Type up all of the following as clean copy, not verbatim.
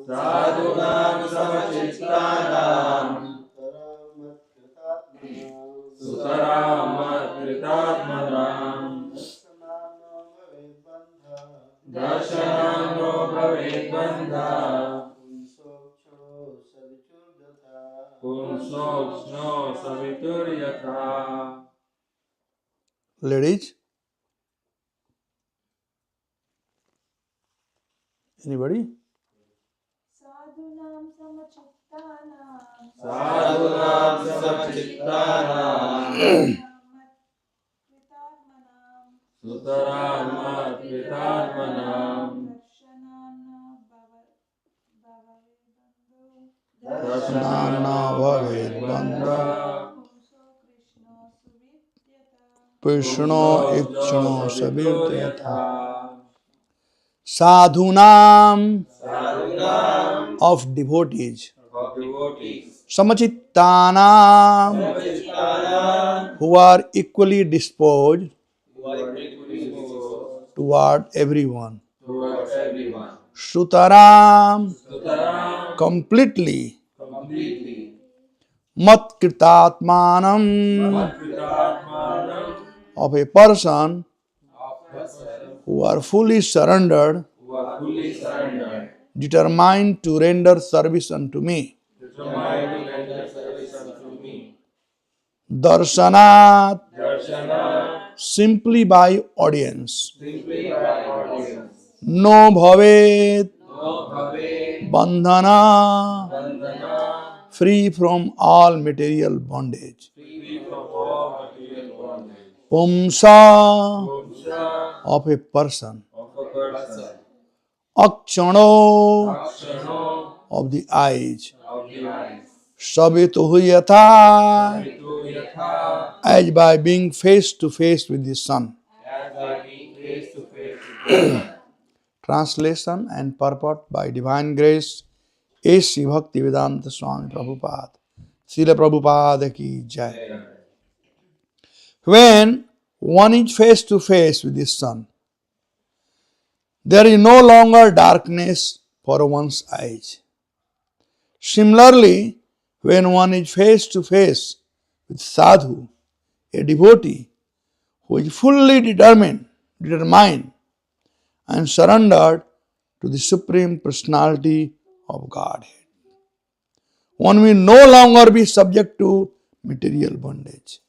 साधूनां समचित्तानां सुतरामत्कृतात्मनां दर्शनान्नो भवेद्बन्धः पुंसोक्ष्णो सवितुर्यथा. Ladies, anybody? Sadhunam samachittanam. साधूनां समचित्तानां सुतरामत्कृतात्मनां Nana bhavet bandha Krishna ikshano savityatha. Sadhunam साधूनां of devotees. of devotees Samachittanam समचित्तानां who are equally disposed who are equally disposed toward everyone. towards everyone. Sutaram Sutaram completely. completely Matkritatmanam Matkritatmanam of a person of person who are fully surrendered, who are fully surrendered, determined to render service unto me. determined to render service unto me. Darshanat Darshana simply by audience. simply by audience. No bhavet No bhave bandhana bandhana free from all material bondage. free from all material bondage. Pumsa Pumsa of a person. of a person. Akshano Akshano of the eyes. of the eyes. Savituhu yatha Vitu yatha as by being face to face with the sun. as by being face to face with the sun. Translation and purport by Divine Grace A.C. Bhaktivedanta Swami Prabhupada. Srila Prabhupada ki jai. When one is face to face with the sun, there is no longer darkness for one's eyes. Similarly, when one is face to face with sadhu, a devotee who is fully determined and surrendered to the Supreme Personality of Godhead, one will no longer be subject to material bondage.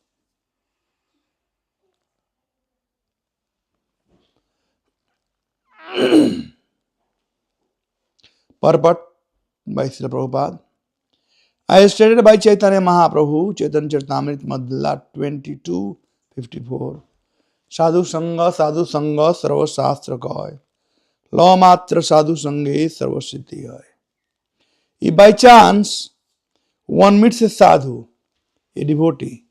Purport by Srila Prabhupada. As stated by Chaitanya Mahaprabhu, Chaitanya Charitamrita Madhya 22:54. Sadhu Sangha Sarva Shastra Kaya. Law Matra Sadhu Sanghe Sarva Siddhi Hai. If by chance one meets a sadhu, a devotee,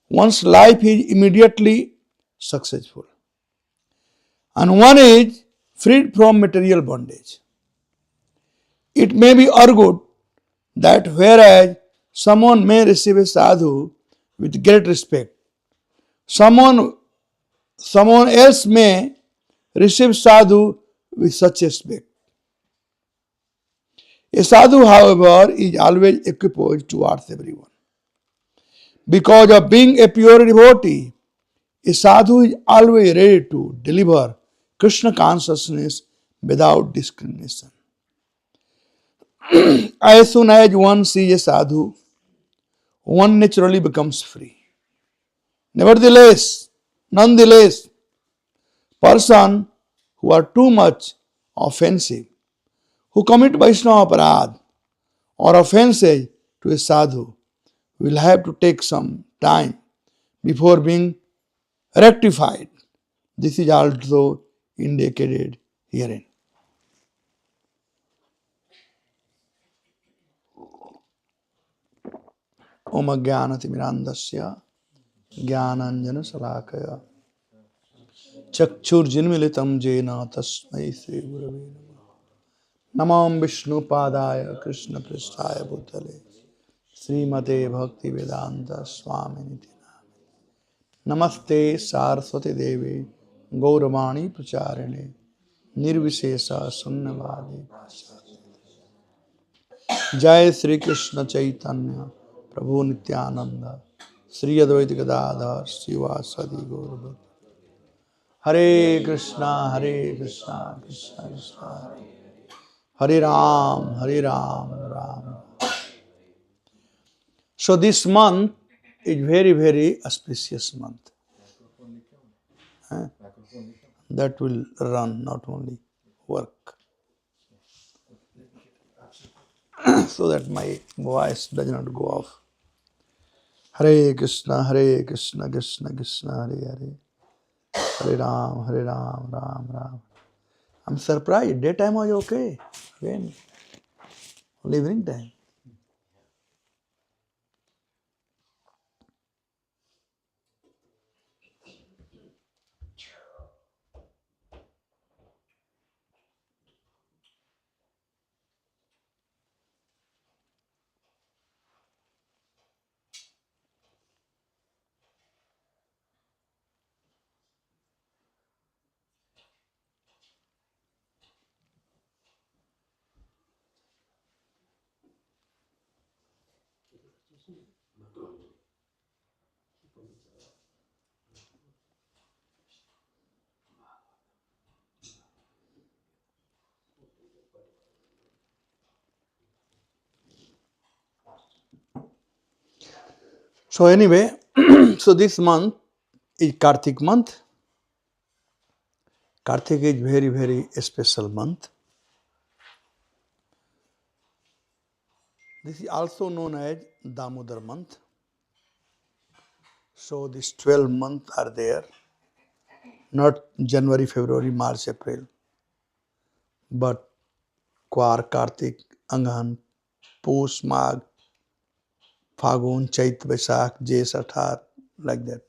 one's life is immediately successful and one is freed from material bondage. It may be argued that whereas someone may receive a sadhu with great respect, someone else may receive sadhu with such respect. A sadhu, however, is always equipoised towards everyone. Because of being a pure devotee, a sadhu is always ready to deliver Krishna consciousness without discrimination. As soon as one sees a sadhu, one naturally becomes free. Nonetheless, persons who are too much offensive, who commit Vaishnava aparadh or offenses to a sadhu, will have to take some time before being rectified. This is also indicated herein. Om Jnanatimirandasya Jnananjana Salakaya Chakshurjinmilitam Jena Tasmai Sri Gurave Namam Vishnu Padaya Krishna Prasthaya Bhutale Srimate Bhakti Vedanta Swamini Namaste Saraswati Devi Gauramani Pracharine निर्विशेषा शून्यवादी। जय श्री कृष्ण चैतन्य प्रभु नित्यानंद श्री अद्वैत गदाधर शिवासदि गौर। हरे कृष्णा कृष्णा कृष्णा हरे Ram Ram Ram. So this month is very, very auspicious month. That will run, not only work. So that my voice does not go off. Hare Krishna, Krishna Krishna, Hare Hare. Hare Ram, Ram Ram. I'm surprised. Daytime was okay. Again, only evening time. So anyway, so this month is Kartik month. Kartik is very, very special month. This is also known as Damodar month. So these 12 months are there, not January, February, March, April, but Kwar, Kartik, Anghan, Poush, Magh, Phagun, Chait, Vaishakh, Jaish, Athar, like that.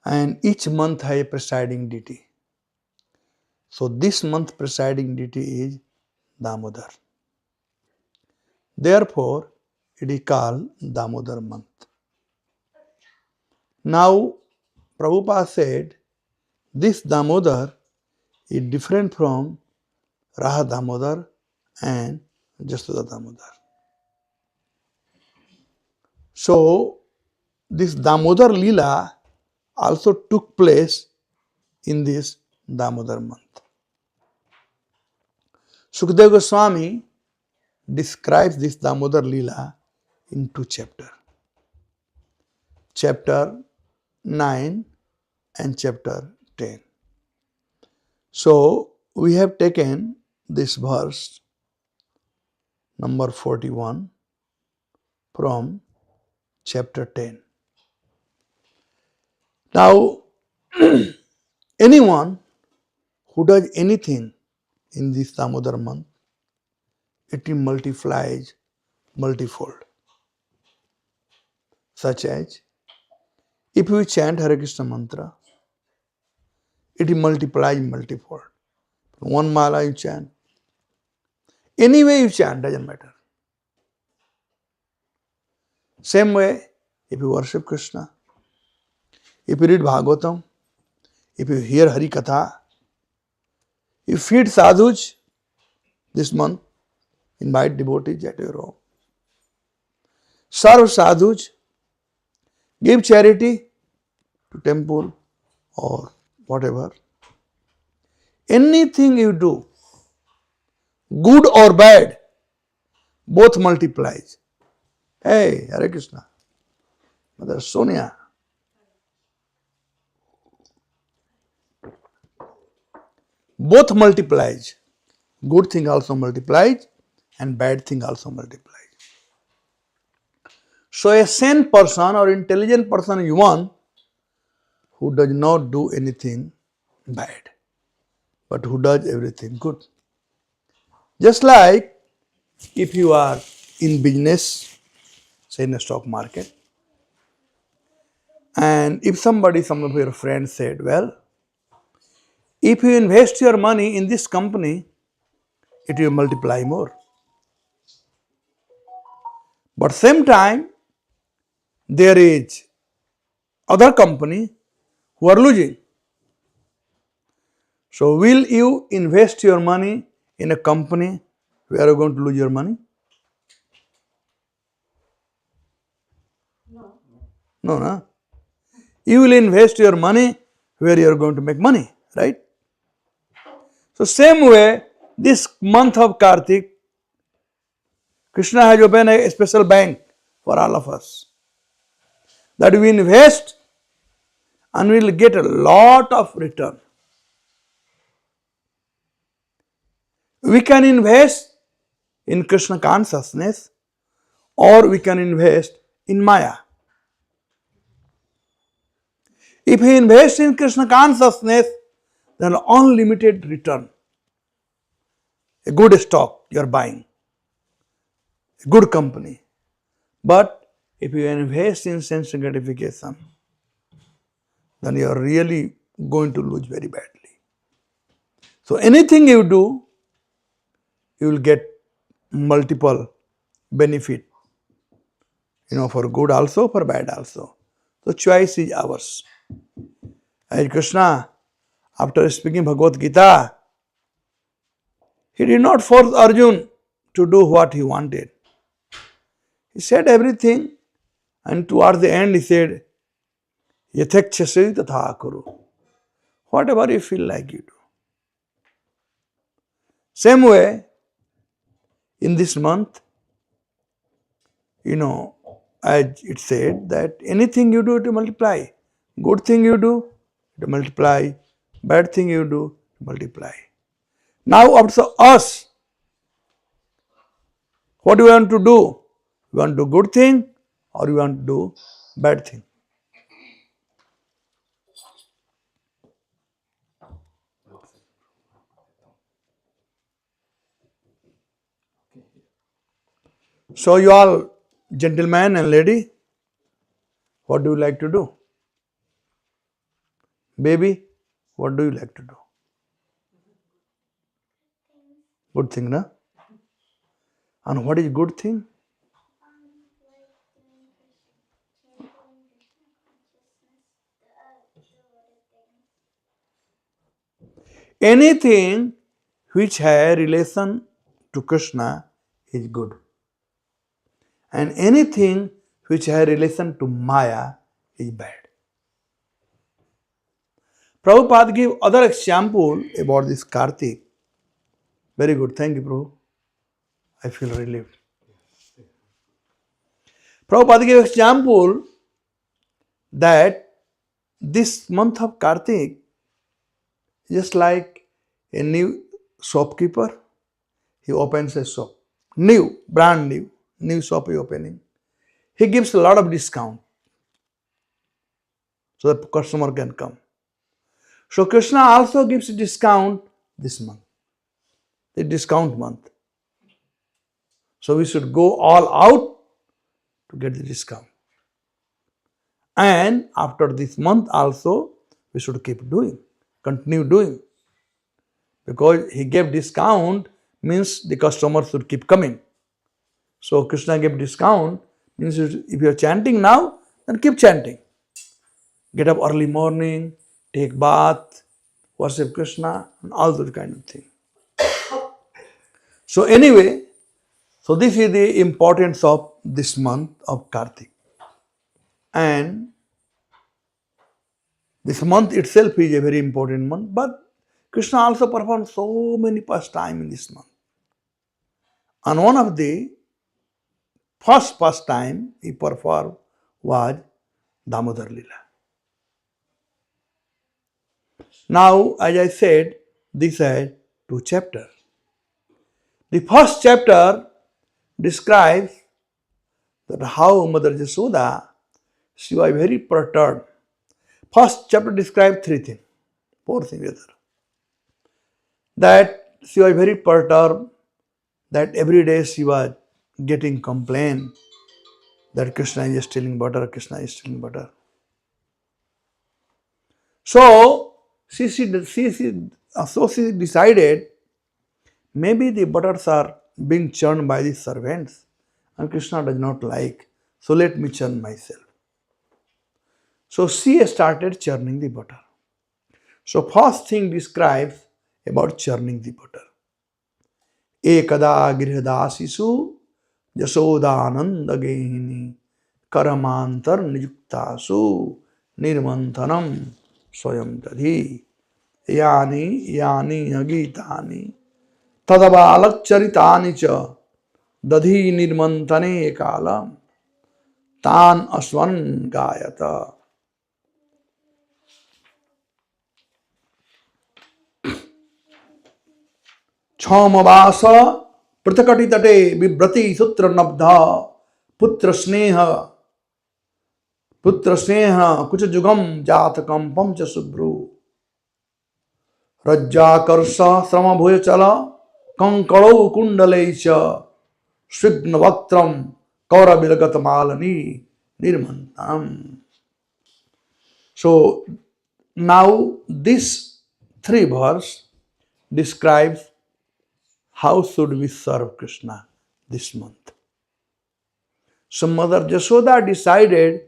And each month has a presiding deity. So this month presiding deity is Damodar. Therefore, it is called Damodar month. Now, Prabhupada said this Damodar is different from Raha Damodar and Jasoda Damodar. So, this Damodar Leela also took place in this Damodar month. Sukadeva Goswami describes this Damodar Leela in two chapters. Chapter 9 and chapter 10. So, we have taken this verse number 41 from chapter 10. Now, anyone who does anything in this Damodar month, it multiplies multifold. Such as, if you chant Hare Krishna mantra, it multiplies multifold. One mala you chant, any way you chant, doesn't matter. Same way, if you worship Krishna, if you read Bhagavatam, if you hear Hari Katha, you feed sadhus this month, invite devotees at your home. Serve sadhus, give charity to temple or whatever. Anything you do, good or bad, both multiplies. Hey, Hare Krishna, Mother Sonia. Both multiplies. Good thing also multiplies and bad thing also multiplies. So a sane person or intelligent person is one who does not do anything bad, but who does everything good. Just like if you are in business, say in a stock market, and if some of your friends said, well, if you invest your money in this company, it will multiply more. But same time, there is other company who are losing. So will you invest your money in a company where you're going to lose your money? No. No, no. You will invest your money where you are going to make money, right? So same way, this month of Kartik, Krishna has opened a special bank for all of us. That we invest and we will get a lot of return. We can invest in Krishna consciousness or we can invest in Maya. If we invest in Krishna consciousness, then unlimited return. A good stock you are buying, a good company. But if you invest in sense gratification, then you are really going to lose very badly. So anything you do, you will get multiple benefit, for good also, for bad also. So choice is ours. As Krishna, after speaking Bhagavad Gita, he did not force Arjun to do what he wanted. He said everything, and towards the end he said, Yathakshasi tatha kuru. Whatever you feel like you do. Same way, in this month, as it said that anything you do to multiply. Good thing you do to multiply. Bad thing you do to multiply. Now also us, what do we want to do? We want to do good thing or we want to do bad thing? So you all gentlemen and lady, what do you like to do? Baby, what do you like to do? Good thing, na? And what is good thing? Anything which has relation to Krishna is good. And anything which has relation to Maya is bad. Prabhupada gave other example about this Kartik. Very good. Thank you, Prabhu. I feel relieved. Prabhupada gave example that this month of Kartik, just like a new shopkeeper, he opens a shop. Brand new shop he opening. He gives a lot of discount so that customer can come. So Krishna also gives discount this month, the discount month. So we should go all out to get the discount. And after this month also, we should continue doing. Because he gave discount means the customer should keep coming. So Krishna gave discount means if you are chanting now, then keep chanting. Get up early morning, take bath, worship Krishna, and all those kind of things. So anyway, so this is the importance of this month of Kartik. And this month itself is a very important month, but Krishna also performed so many pastimes in this month. And one of the first pastime he performed was Damodar Lila. Now, as I said, this has 2 chapters. The first chapter describes that how Mother Jasoda, she was very perturbed. First chapter describes 3 things, 4 things rather. That she was very perturbed, that every day she was getting complaint that Krishna is stealing butter, Krishna is stealing butter. So she decided maybe the butters are being churned by the servants and Krishna does not like, so let me churn myself. So she started churning the butter. So first thing describes about churning the butter. Ekada grihdasisu jasodananda gehini karamantar niyuktasu nirmanthanam swayam dadhi yani yani agitani tadabalakcharitani cha dadhi nirmanthane kalam tan aswan gayata. Chomavasa Pratakati tate vibrati sutra nabdha putra sneha kucha jugam jatakam pamcha subru rajjakarsa srama bhuya chala kankalau kundalecha shrigna vaktram kaurabilagat malani nirmantam. So now this three verse describes how should we serve Krishna this month. So Mother Jashoda decided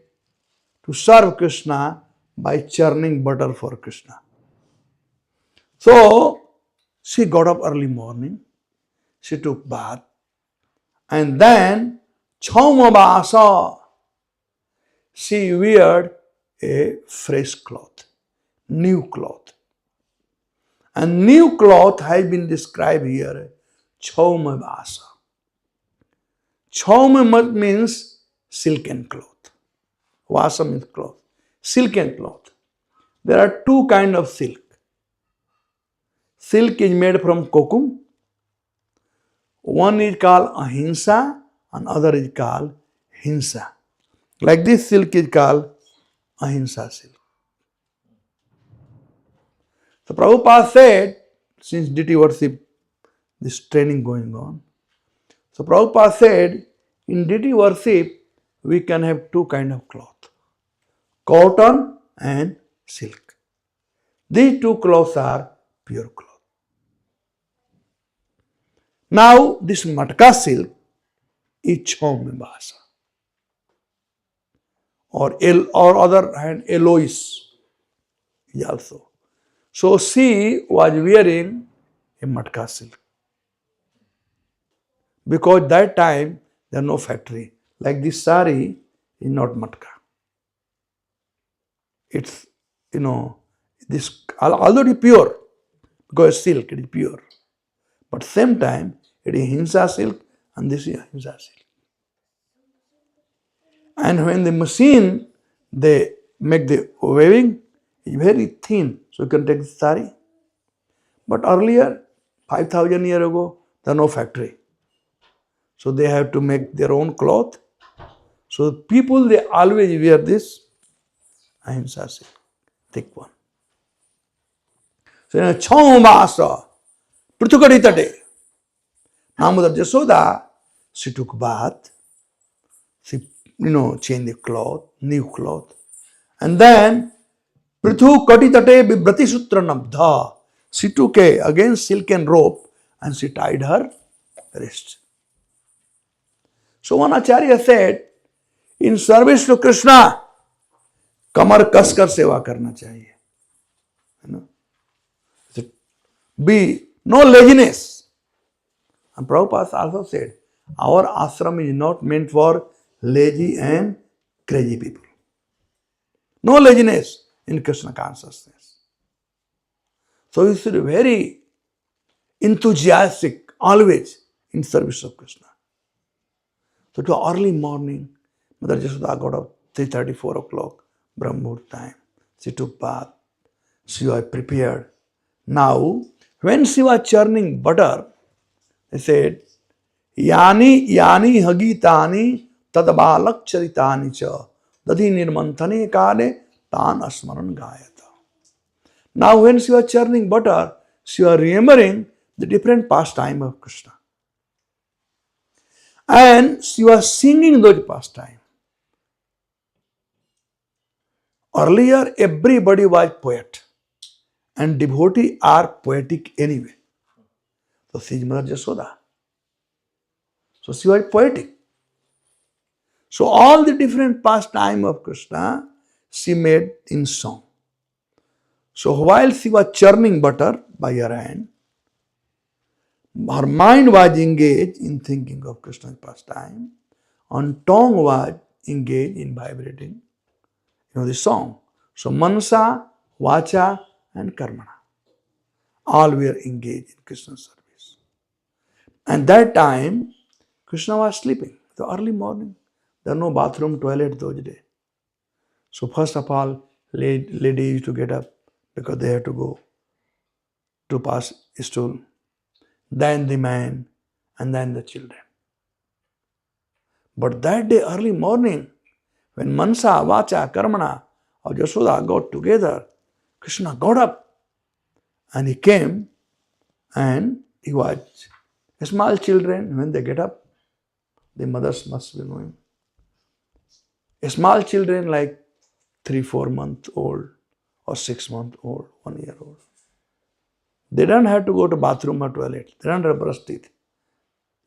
to serve Krishna by churning butter for Krishna. So she got up early morning, she took bath, and then Chaumavasa, she weared a fresh cloth, new cloth. And new cloth has been described here, Chaumavasa. Chaum means silken cloth. Vasa means cloth. Silken cloth. There are two kinds of silk. Silk is made from kokum. One is called ahimsa and other is called hinsa. Like this silk is called ahimsa silk. So Prabhupada said, since deity worship, this training going on. So Prabhupada said, in deity worship, we can have two kinds of cloth. Cotton and silk. These two cloths are pure cloth. Now this matka silk is Chaumavasa. Or other hand, Eloise is also. So she was wearing a matka silk. Because that time there is no factory. Like this sari is not matka. It's, this, although it is pure, because silk, it is pure. But same time, it is hinsa silk and this is hinsa silk. And when the machine, they make the weaving, it's very thin, so you can take the sari. But earlier, 5,000 years ago, there was no factory. So they have to make their own cloth. So people, they always wear this ahimsa silk, thick one. So Chaumavasa, Prithukaditate. Now Mother Jashoda, she took bath, she changed the cloth, new cloth. And then Prithu Katitate Bibrati Sutra Nabdha. She took again silken rope and she tied her wrist. So one Acharya said, in service to Krishna, kamar kaskar seva karna chahiye. Be no laziness. And Prabhupada also said, our ashram is not meant for lazy and crazy people. No laziness in Krishna consciousness. So you should be very enthusiastic always in service of Krishna. So to early morning, Mother Jashoda got up 3:30, 4 o'clock, Brahmur time. She took bath. She was prepared. Now, when she was churning butter, they said, Yani hagitani tadabalak charitani cha dadhi nirmanthane kale tan asmaran gayata. Now when she was churning butter, she was remembering the different pastime of Krishna. And she was singing those pastimes. Earlier, everybody was poet. And devotees are poetic anyway. So she is Mother Jashoda. So she was poetic. So all the different pastime of Krishna, she made in song. So while she was churning butter by her hand, her mind was engaged in thinking of Krishna's pastime, and tongue was engaged in vibrating, the song. So mansa, vacha, and karmana, all were engaged in Krishna's service. And that time, Krishna was sleeping, the early morning. There was no bathroom, toilet those days. So first of all, lady used to get up because they had to go to pass stool. Then the man, and then the children. But that day, early morning, when Mansa, Vacha, Karmana or Yashoda got together, Krishna got up and he came and he watched. Small children, when they get up, the mothers must be knowing. Small children like 3-4 months old or 6 months old, 1 year old. They don't have to go to bathroom or toilet. They don't have to brush teeth.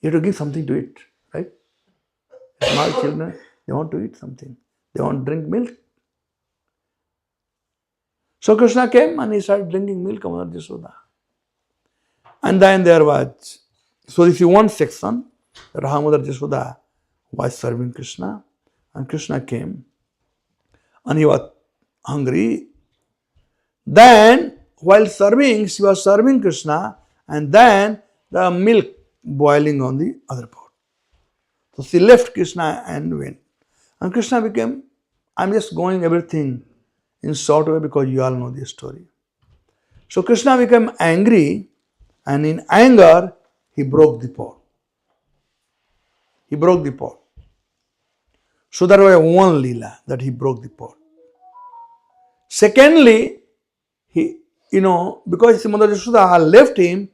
You have to give something to eat, right? Small children, they want to eat something. They want to drink milk. So Krishna came and he started drinking milk of Mother Yashoda. And then there was, so this is one section, that how Mother Yashoda was serving Krishna. And Krishna came and he was hungry. Then, while serving, she was serving Krishna, and then the milk boiling on the other pot. So she left Krishna and went. And Krishna became, I'm just going everything in short way because you all know this story. So Krishna became angry, and in anger, he broke the pot. He broke the pot. So that was one lila, that he broke the pot. Secondly, he, because Mother Yashoda left him,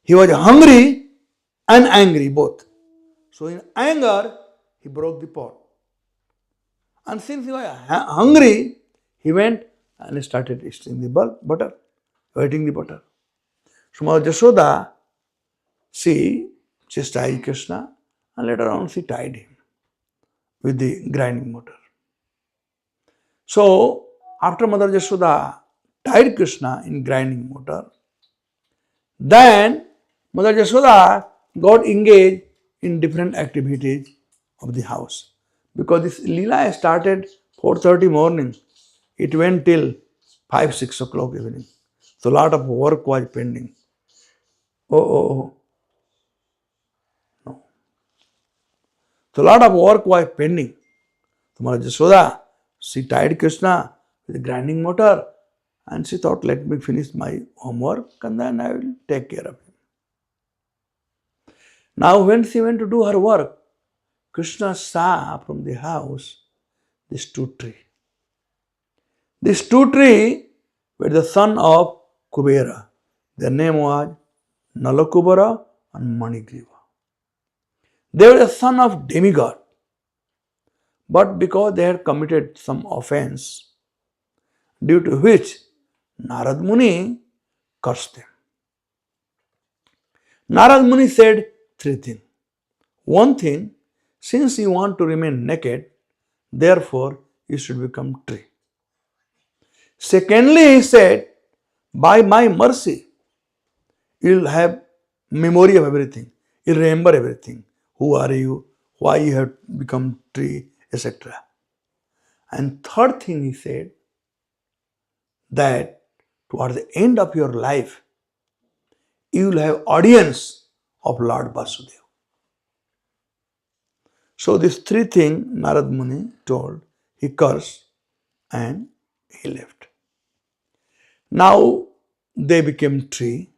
he was hungry and angry both. So in anger, he broke the pot. And since he was hungry, he went and started eating the butter, eating the butter. So Mother Yashoda, she chastised Krishna, and later on she tied him with the grinding mortar. So after Mother Yashoda tied Krishna in grinding mortar, then Mother Yashoda got engaged in different activities of the house. Because this Leela started 4:30 morning, it went till 5-6 o'clock evening. So a lot of work was pending. No. So a lot of work was pending. So Mother Yashoda, she tied Krishna with a grinding mortar, and she thought, let me finish my homework and then I will take care of him. Now when she went to do her work, Krishna saw from the house this two tree. These two trees were the son of Kubera. Their name was Nalakubara and Manigriva. They were the son of demigod. But because they had committed some offense, due to which Narad Muni cursed them. Narad Muni said 3 things. One thing, since you want to remain naked, therefore you should become tree. Secondly, he said, by my mercy, you'll have memory of everything. You'll remember everything. Who are you? Why you have become tree, etc. And third thing he said, that towards the end of your life, you will have audience of Lord Vasudeva. So these 3 things Narad Muni told, he cursed and he left. Now they became tree,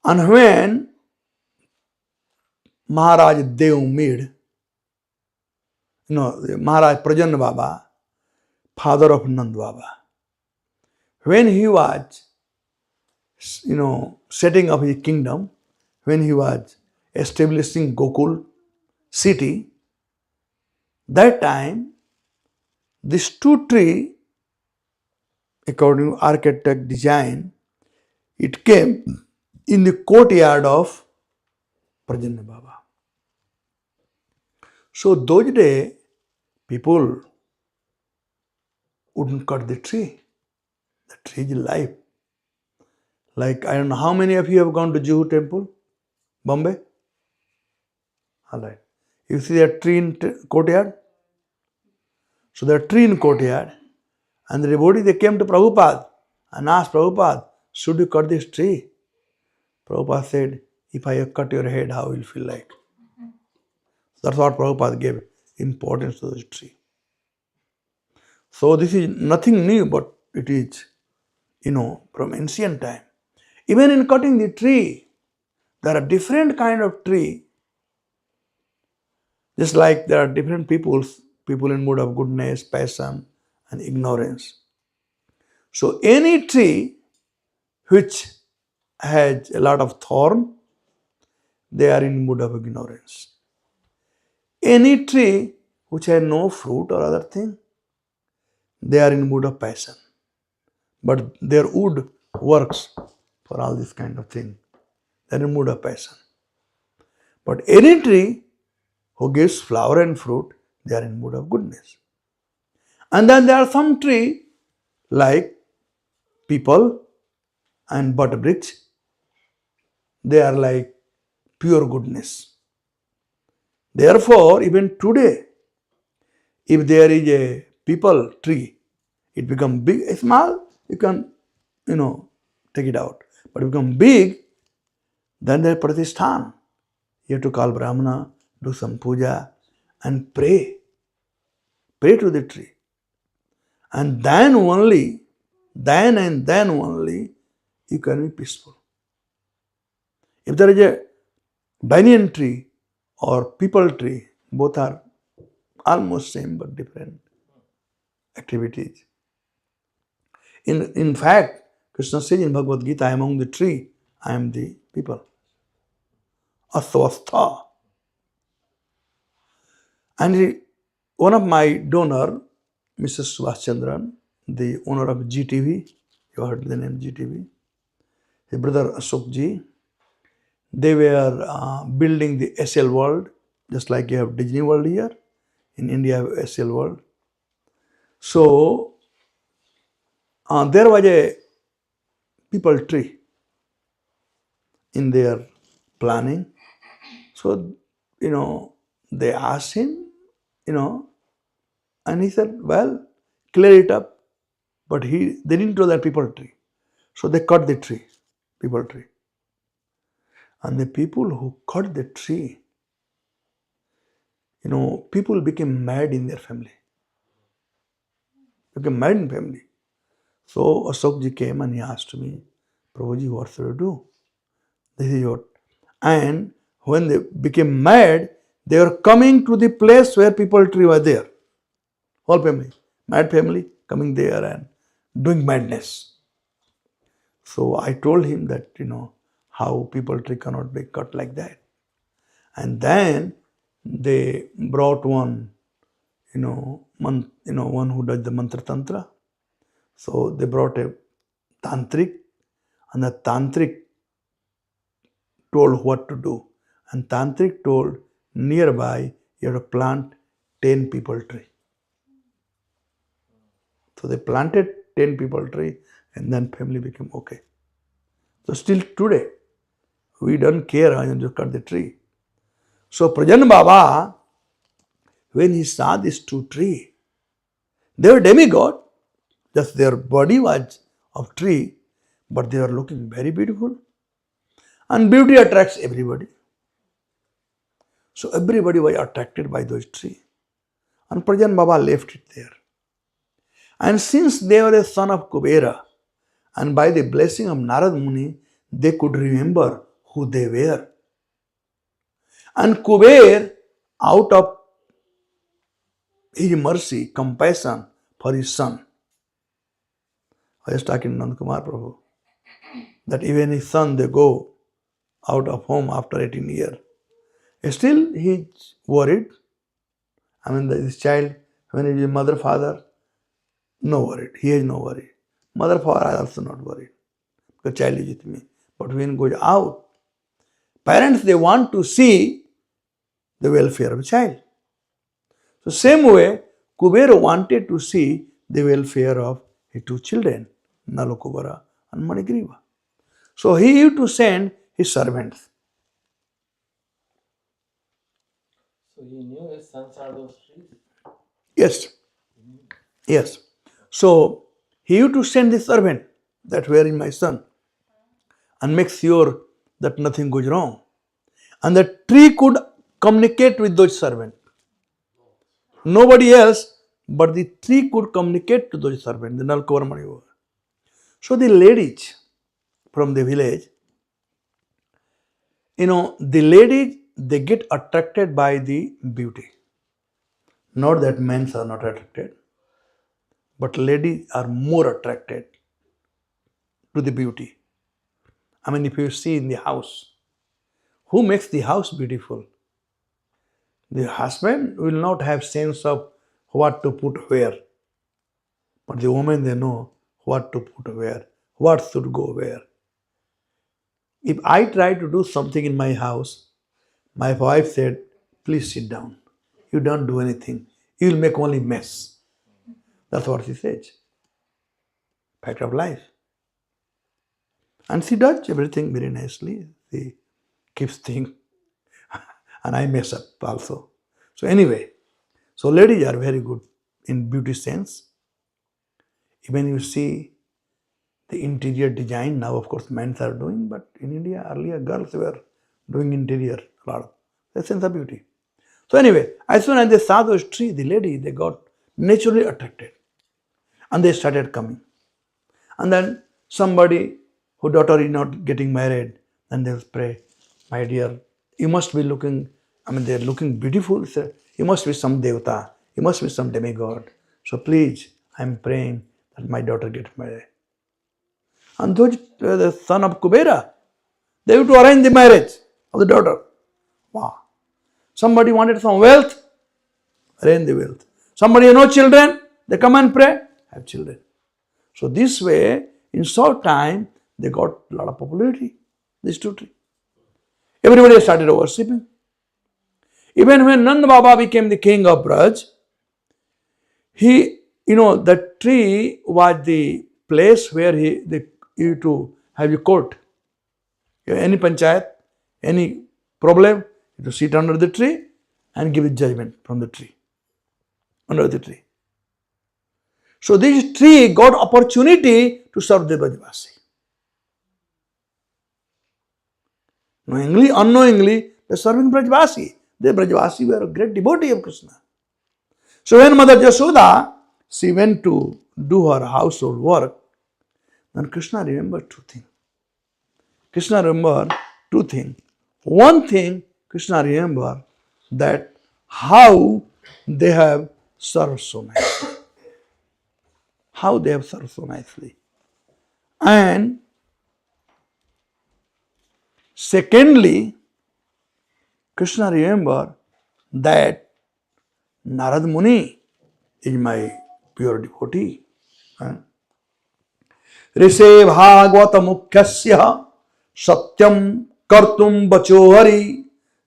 and when Maharaj Devmid, Maharaj Prajanna Baba, father of Nand Baba, when he was, setting up his kingdom, when he was establishing Gokul city, that time, this 2 tree, according to architect design, it came in the courtyard of Prajanna Baba. So those days, people wouldn't cut the tree. The tree is life. Like, I don't know how many of you have gone to Juhu temple, Bombay? All right. You see a tree in courtyard? So there are tree in courtyard, and the devotee, they came to Prabhupada and asked Prabhupada, should you cut this tree? Prabhupada said, if I cut your head, how will you feel like? That's what Prabhupada gave importance to this tree. So this is nothing new, but it is, from ancient time. Even in cutting the tree, there are different kind of tree. Just like there are different people in mood of goodness, passion, and ignorance. So any tree which has a lot of thorn, they are in mood of ignorance. Any tree which has no fruit or other thing, they are in mood of passion. But their wood works for all this kind of thing. They are in mood of passion. But any tree who gives flower and fruit, they are in mood of goodness. And then there are some tree like people and butterbricks. They are like pure goodness. Therefore, even today, if there is a people tree, it becomes big, small, you can, take it out. But it becomes big, then there is pratishthan. You have to call Brahmana, do some puja, and pray. Pray to the tree. And then only you can be peaceful. If there is a banyan tree or people tree, both are almost same but different activities. In fact, Krishna says in Bhagavad Gita, I am among the tree, I am the people. Asvastha. And one of my donor, Mrs. Subhash Chandran, the owner of GTV, you heard the name GTV, his brother Ashok Ji, they were building the SL World, just like you have Disney World here. In India, you have SL World. So, there was a people tree in their planning. So, they asked him, and he said, well, clear it up. But they didn't know that people tree. So they cut the tree, people tree. And the people who cut the tree, people became mad in their family. Became mad in family. So Ashokji came and he asked me, Prabhuji, what should I do? This is what. And when they became mad, they were coming to the place where people tree were there. Whole family, mad family, coming there and doing madness. So I told him that, how people tree cannot be cut like that. And then they brought one, one who does the mantra tantra. So they brought a tantric, and the tantric told what to do. And tantric told nearby you have to plant 10 people tree. So they planted 10 people tree, and then family became okay. So still today, we don't care how you cut the tree. So Prajan Baba, when he saw these two trees, they were demigod, just their body was of tree, but they were looking very beautiful. And beauty attracts everybody. So everybody was attracted by those trees. And Prajan Baba left it there. And since they were a son of Kubera, and by the blessing of Narad Muni, they could remember who they were. And Kuber, out of his mercy, compassion for his son, I was talking to Nand Kumar Prabhu, that even his son, they go out of home after 18 years. Still, he's worried. I mean, this child, when he is mother, father, no worried. He has no worry. Mother, father are also not worried. The child is with me. But when he goes out, parents, they want to see the welfare of the child. So same way, Kubera wanted to see the welfare of his two children, Nalakubara, and Manigriva. So he used to send his servants. So he knew his sons are those trees. Yes. Yes. So he used to send the servant that where is my son and make sure that nothing goes wrong. And the tree could communicate with those servants. Nobody else, but the tree could communicate to those servants, the Nalkavar. So the ladies from the village, the ladies, they get attracted by the beauty. Not that men are not attracted, but ladies are more attracted to the beauty. I mean, if you see in the house, who makes the house beautiful? The husband will not have sense of what to put where, but the woman, they know what to put where, what should go where. If I try to do something in my house, my wife said, please sit down. You don't do anything. You will make only mess. That's what she says. Fact of life. And she does everything very nicely. She keeps things. And I mess up also. So anyway, so ladies are very good in beauty sense. Even you see the interior design, now of course men are doing, but in India earlier girls were doing interior a lot of the sense of beauty. So anyway, as soon as they saw those trees, the lady, they got naturally attracted. And they started coming. And then somebody whose daughter is not getting married, then they'll pray, my dear, you must be looking, they're looking beautiful. So you must be some devata, you must be some demigod. So please, I'm praying that my daughter gets married. And those, the son of Kubera, they used to arrange the marriage of the daughter. Wow. Somebody wanted some wealth, arrange the wealth. Somebody no children, they come and pray, have children. So this way, in short time, they got a lot of popularity, these two trees. Everybody started worshipping. Even when Nanda Baba became the king of Braj, the tree was the place where they used to have a court. Any panchayat, any problem, to sit under the tree and give a judgment from the tree, under the tree. So this tree got opportunity to serve the Brajvasi. Knowingly, unknowingly, they serving Brajvasi. The Brajvasi were a great devotee of Krishna. So when Mother Yashoda, she went to do her household work, then Krishna remembered two things. Krishna remembered two things. One thing, Krishna remembered that how they have served so nicely. How they have served so nicely. And secondly, Krishna remembered that Narad Muni is my pure devotee. Rishe Bhagavata Mukhyasya Satyam Kartum Bachohari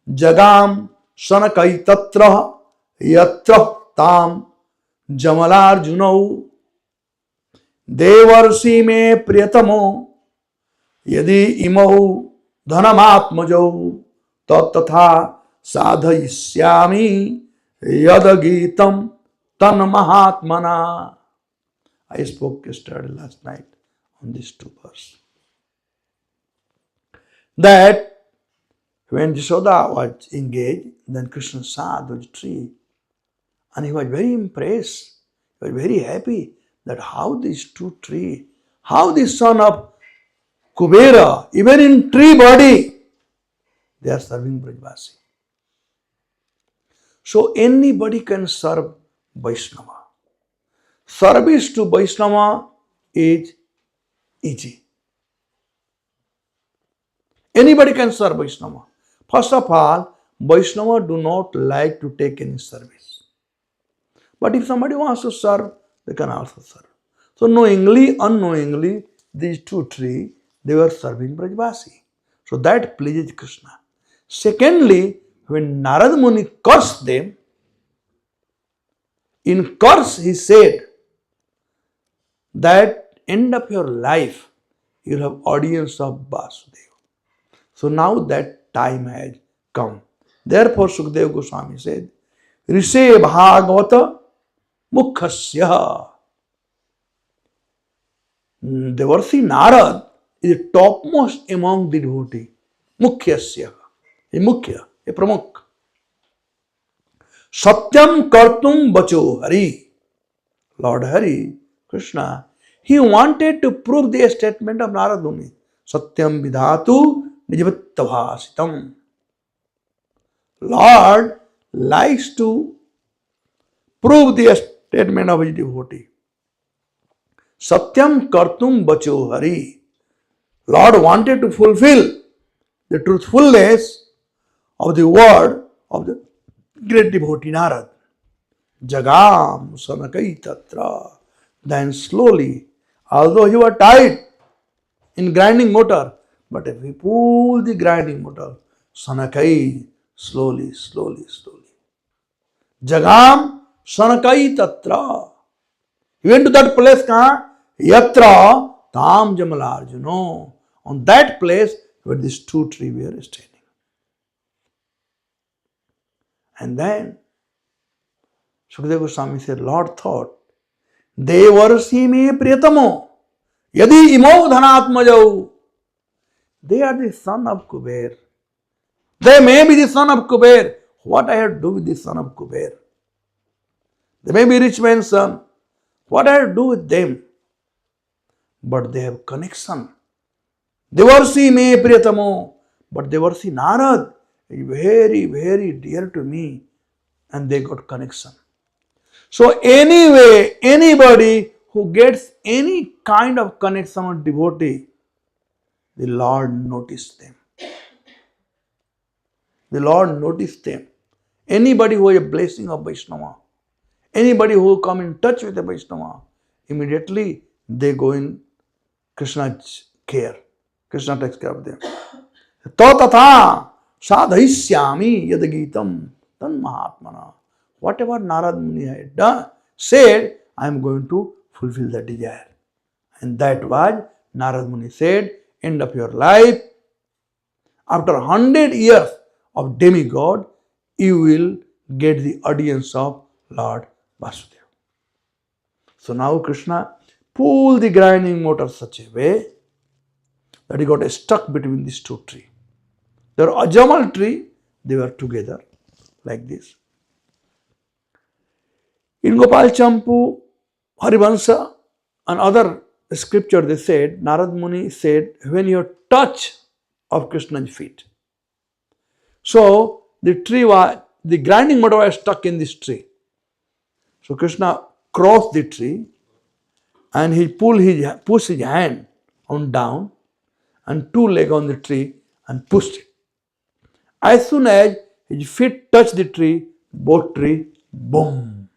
Jagam Sanakai Tatra Yatra Tam Jamalarjunau Devarsi me Priyatamo Yadi imau Dhanamatmajau Tattatha Sadhayisyami Yadagitam Tan Mahatmana. I spoke yesterday, last night, on these two verses. That when Yashoda was engaged, then Krishna saw those tree and he was very impressed. He was very happy that how these two trees, how the son of Kubera, even in tree body, they are serving Brajvasi. So anybody can serve Vaishnava. Service to Vaishnava is easy. Anybody can serve Vaishnava. First of all, Vaishnava do not like to take any service. But if somebody wants to serve, they can also serve. So knowingly, unknowingly, these two trees, they were serving Brajvasi. So that pleases Krishna. Secondly, when Narad Muni cursed them, in curse he said that end of your life, you'll have audience of Vasudeva. So now that time has come. Therefore, Sukadeva Goswami said, Rishe Bhagavata Mukhasya. Devarsi Narad is the topmost among the devotee. Mukhyasya. A Mukhya, a Pramukh. Satyam Kartum Bacho Hari. Lord Hari, Krishna, he wanted to prove the statement of Narad Muni. Satyam Vidhatu Nijavittavasitam. Lord likes to prove the statement of his devotee. Satyam Kartum Bacho Hari. Lord wanted to fulfill the truthfulness of the word of the great devotee Narad. Jagam Sanakai Tatra. Then slowly, although he was tied in grinding motor, but if we pull the grinding motor, Sanakai, slowly. Jagam Sanakai Tatra. He went to that place, Yatra Tam Jamalarjuno. On that place where these two trees were standing. And then Sukadeva Goswami said, Lord thought, Devarsi me priyatamo, yadi imo dhanatmajau. They are the son of Kuber. They may be the son of Kuber. What I have to do with the son of Kuber? They may be rich man's son. What I have to do with them? But they have connection. Devarsi me priyatamo. But Devarsi Narad is very dear to me. And they got connection. So anyway, anybody who gets any kind of connection with devotee, the Lord noticed them. The Lord noticed them. Anybody who has a blessing of Vaishnava, anybody who come in touch with the Vaishnava, immediately they go in Krishna's care. Krishna takes care of them. Tatata sadhaishyami yadagitam tan mahatmana. Whatever Narad Muni had done, said, I am going to fulfill that desire. And that was, Narad Muni said, end of your life, after 100 years of demigod, you will get the audience of Lord Vasudeva. So now Krishna pulled the grinding motor such a way that he got stuck between these two trees. They were a Jamal tree, they were together like this. In Gopal Champu, Harivansa, and other scripture they said, Narad Muni said, when you touch of Krishna's feet. So the grinding motor was stuck in this tree. So Krishna crossed the tree and he pushed his hand on down and two legs on the tree and pushed it. As soon as his feet touched the tree, both trees, boom,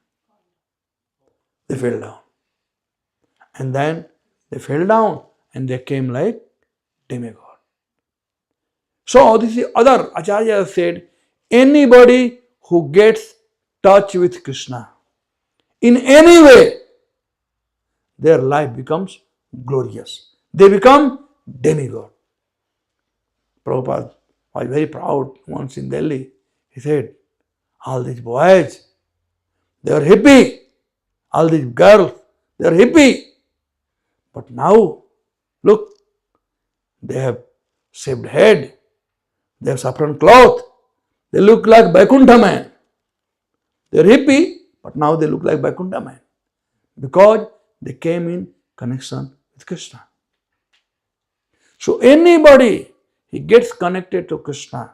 they fell down. And then they fell down and they came like demigod. So this is other Acharya said, anybody who gets touch with Krishna in any way, their life becomes glorious. They become demigod. Prabhupada was very proud once in Delhi. He said, all these boys, they are hippie. All these girls, they are hippie. But now, look, they have shaved head, they have saffron cloth, they look like Vaikuntha man. They are hippie, but now they look like Vaikuntha man. Because they came in connection with Krishna. So anybody, he gets connected to Krishna.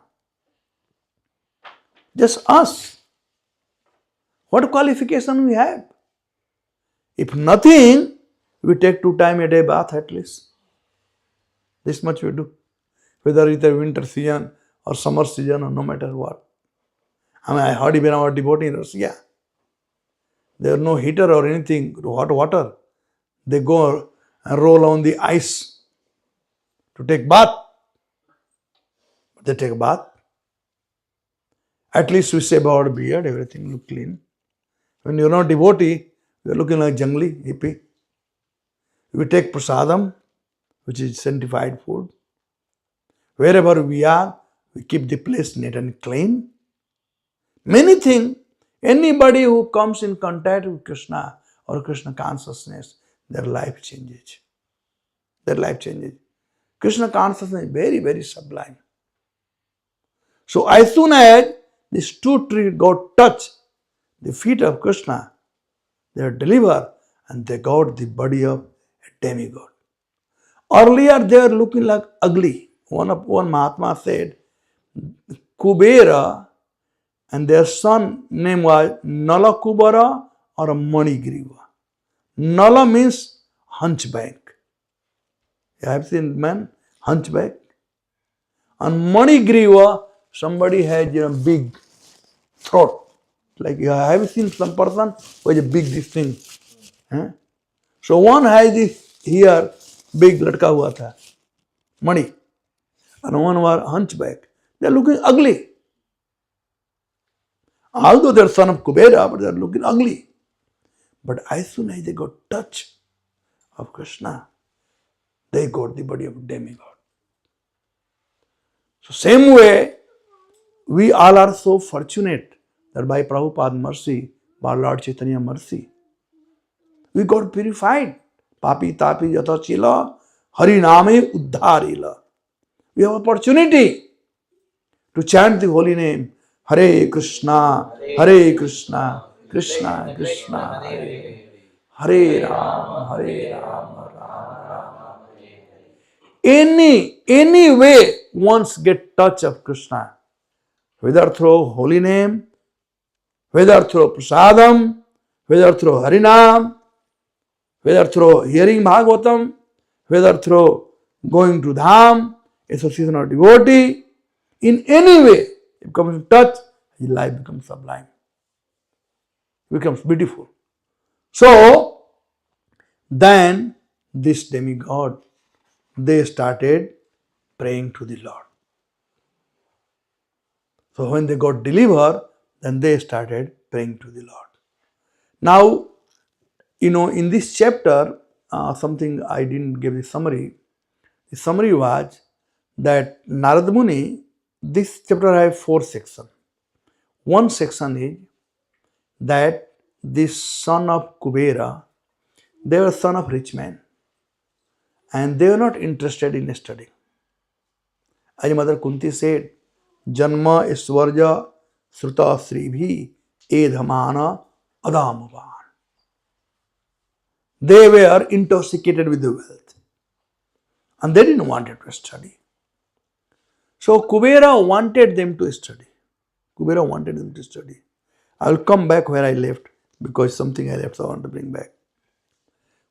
Just us. What qualification we have? If nothing, we take 2 times a day bath at least. This much we do. Whether it's a winter season or summer season or no matter what. I heard even our devotee in Russia. There is no heater or anything, hot water. They go and roll on the ice to take bath. They take a bath. At least we shave our beard, everything look clean. When you're not devotee, you're looking like jungli, hippie. We take prasadam, which is sanctified food. Wherever we are, we keep the place neat and clean. Many things, anybody who comes in contact with Krishna or Krishna consciousness, their life changes. Their life changes. Krishna consciousness is very, very sublime. So as soon as these two trees got touch the feet of Krishna, they are delivered and they got the body of a demigod. Earlier they were looking like ugly. One Mahatma said, Kubera and their son name was Nala Kubara or Manigriva. Nala means hunchback. You have seen man, hunchback. And Manigriva, somebody has big throat. Like you have seen some person who has a big this thing. So one has this here big latka hua tha, money. And one was hunchback. They are looking ugly. Although they are son of Kubera, but they are looking ugly. But as soon as they got touch of Krishna, they got the body of a demigod. So same way, we all are so fortunate that by Prabhupada's mercy, by Lord Chaitanya mercy, we got purified. Papi tapi yata chila, hari name uddharila. We have opportunity to chant the holy name. Hare Krishna, Krishna Krishna, Hare Ram, Ram Ram. Any way once get touch of Krishna, whether through holy name, whether through prasadam, whether through Harinam, whether through hearing Bhagavatam, whether through going to Dham, association of devotee, in any way, if it comes in touch, his life becomes sublime. It becomes beautiful. So, then this demigod, they started praying to the Lord. So when they got delivered, then they started praying to the Lord. Now, in this chapter, something I didn't give the summary. The summary was that Narad Muni, this chapter has 4 sections. One section is that this son of Kubera, they were son of rich man and they were not interested in studying. As Mother Kunti said, Janma Iswarja Sruta Sribhi Edhamana Adamavan. They were intoxicated with the wealth and they didn't want to study. So Kubera wanted them to study. I will come back where I left because something I left so I want to bring back.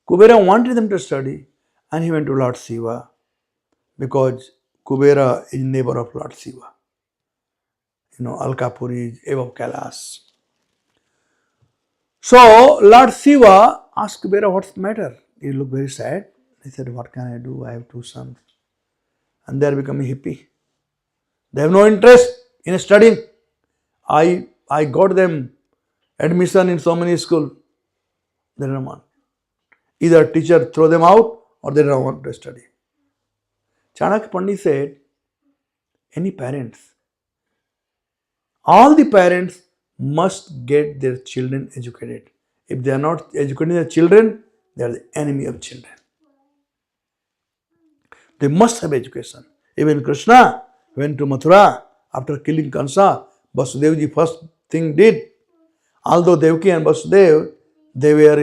Kubera wanted them to study and he went to Lord Shiva because Kubera is neighbor of Lord Shiva. Alkapuri is above Kailas. So Lord Shiva asked Kubera, what's the matter? He looked very sad. He said, what can I do? I have 2 sons. And they are becoming hippie. They have no interest in studying. I got them admission in so many schools. They don't want. Either teacher throw them out or they don't want to study. Chanakya Pandit said, any parents, all the parents must get their children educated. If they are not educating their children, they are the enemy of children. They must have education. Even Krishna went to Mathura after killing Kansa. Vasudevji first thing did. Although Devaki and Vasudev, they were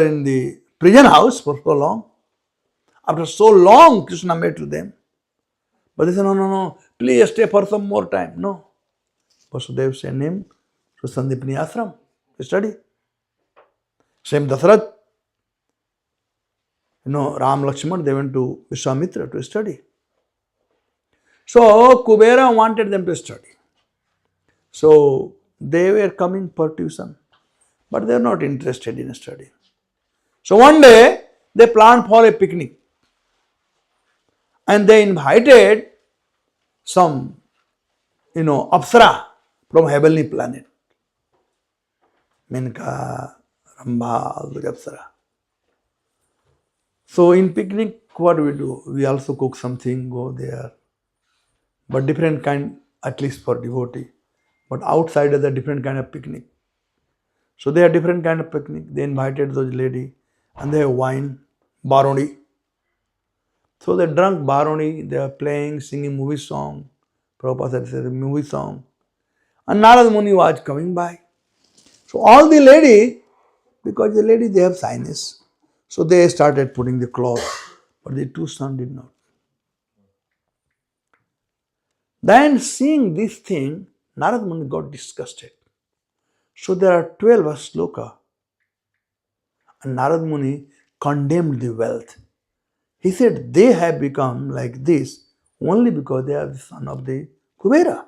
in the prison house for so long. After so long, Krishna met with them. But they said, no, please stay for some more time. No. Vasudev sent him to Sandipani Ashram to study. Same Dasarath. Ram Lakshman, they went to Vishwamitra to study. So Kubera wanted them to study. So they were coming for tuition, but they are not interested in studying. So one day they planned for a picnic and they invited some, Apsara from heavenly planet. Menka, Rambha, all the Apsara. So in picnic, what do? We also cook something, go there. But different kind, at least for devotee. But outside is a different kind of picnic. So they are different kind of picnic. They invited those lady and they have wine, baroni. So they drank baroni, they are playing, singing movie song. Prabhupada said, a movie song. And Narad Muni was coming by. So all the lady, because the lady they have sinus, so they started putting the cloth, but the two sons did not. Then seeing this thing, Narad Muni got disgusted. So there are 12 sloka. And Narad Muni condemned the wealth. He said they have become like this only because they are the son of the Kubera.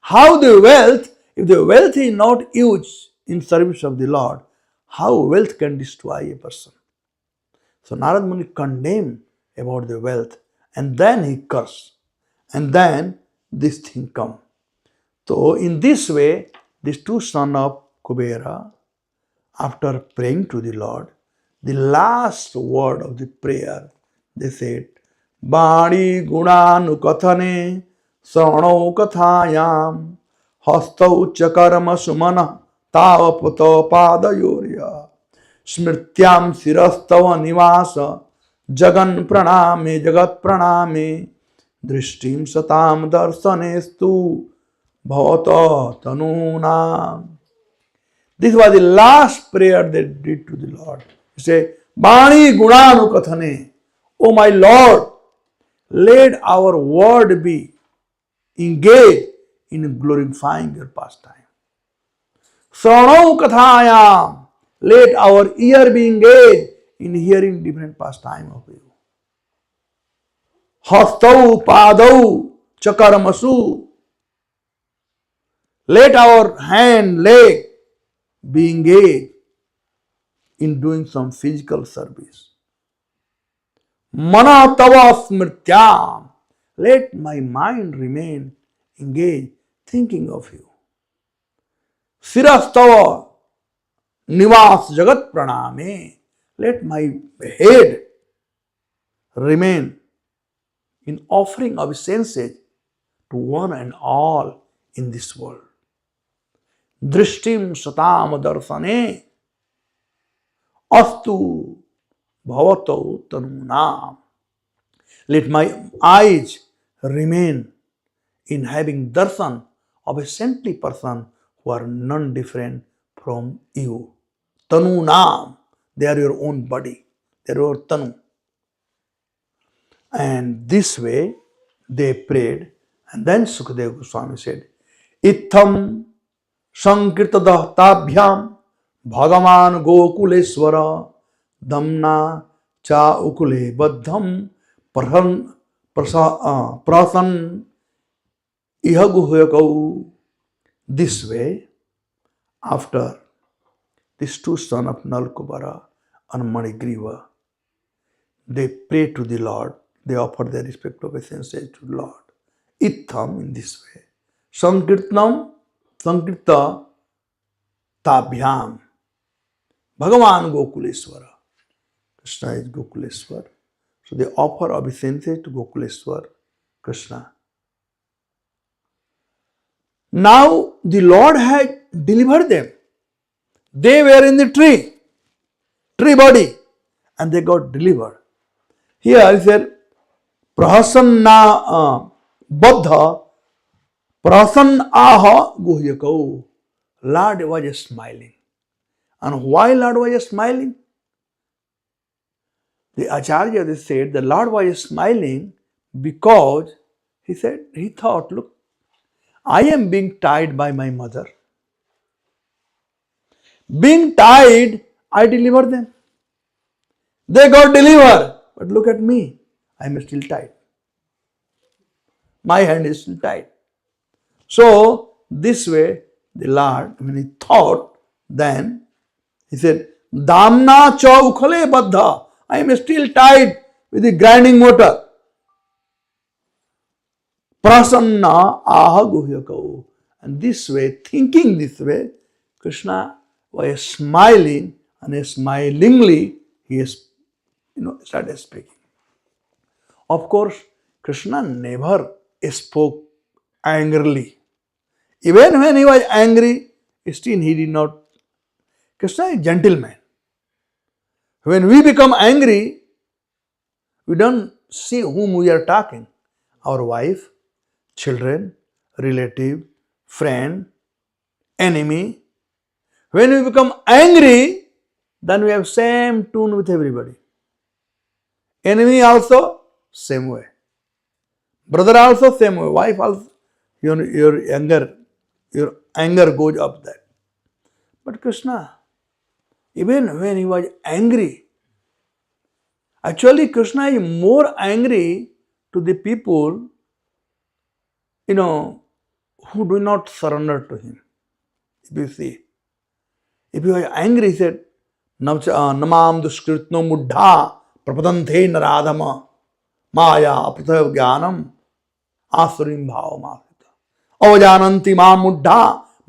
How the wealth, if the wealth is not used in service of the Lord, how wealth can destroy a person? So Narad Muni condemned about the wealth and then he cursed. And then this thing come. So in this way, these two sons of Kubera, after praying to the Lord, the last word of the prayer, they said, Bani gunanu kathane sarano kathayam hastau chakarma sumana tavapato padayorya smrityam sirastava nivasa jagan praname drishtim satam darsanestu bhavata tanunam. This was the last prayer they did to the Lord. He said, Bani Gunanu Kathane, O my Lord, let our word be engaged in glorifying your pastime. Saranau Kathayam, let our ear be engaged in hearing different pastime of you. Hastau Padau Chakaramasu, let our hand, leg be engaged in doing some physical service. Mana tava smrityam, let my mind remain engaged, thinking of you. Sirastava nivas jagat praname, let my head remain in offering obeisances to one and all in this world. Drishtim satam darsane, astu bhavato tanunam. Let my eyes remain in having darshan of a saintly person who are none different from you. Tanunam, they are your own body, they are your tanu. And this way they prayed, and then Sukadeva Goswami said, Itham sankirtadahtabhyam Bhagavan Gokuleswara Damna cha ukule baddham prasan ihaguhyakau. This way, after these two sons of Nalkubara and Manigriva, they pray to the Lord, they offer their respective obeisances to the Lord. Itham, in this way. Sankirtanam, Sankirta tabhyam. Bhagavan Gokuleswara. Krishna is Gokuleswar. So they offer obeisances to Gokuleswar, Krishna. Now the Lord had delivered them. They were in the tree body, and they got delivered. Here he said, Prahasanna Baddha Prasan Aha Guhyakau. Lord was smiling. And why Lord was smiling? The Acharya they said the Lord was smiling because he thought, look, I am being tied by my mother. Being tied, I deliver them. They got delivered. But look at me, I am still tied. My hand is still tied. So, this way, the Lord, when he thought, then he said, Damna cha ukhale baddha. I am still tied with the grinding motor. Prasanna aha guhyakau. And this way, thinking this way, Krishna by smiling and smilingly he is, started speaking. Of course, Krishna never spoke angrily. Even when he was angry, still he did not. Krishna is a gentleman. When we become angry, we don't see whom we are talking. Our wife, children, relative, friend, enemy. When we become angry, then we have same tune with everybody. Enemy also, same way. Brother also, same way. Wife also, your anger goes up there. But Krishna, even when he was angry, actually Krishna is more angry to the people, who do not surrender to him. If you see, if you are angry, he said, Namam duskritno muddha prapadanthe naradhama maya prathav jnanam asurim bhavamasita avajananti ma muddha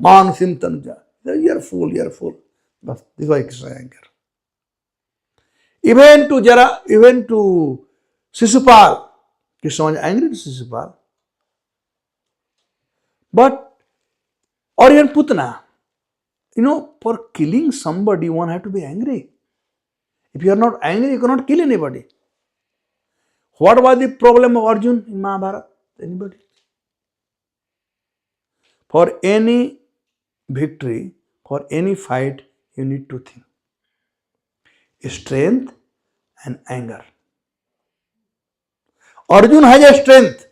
manusintanja. You are fool, you are fool. But this is why Krishna anger. Even to Sisupal, Krishna was angry to Sisupal. But, or even Putana, for killing somebody, one has to be angry. If you are not angry, you cannot kill anybody. What was the problem of Arjun in Mahabharata? Anybody? For any victory, for any fight, you need two things: strength and anger. Arjun has a strength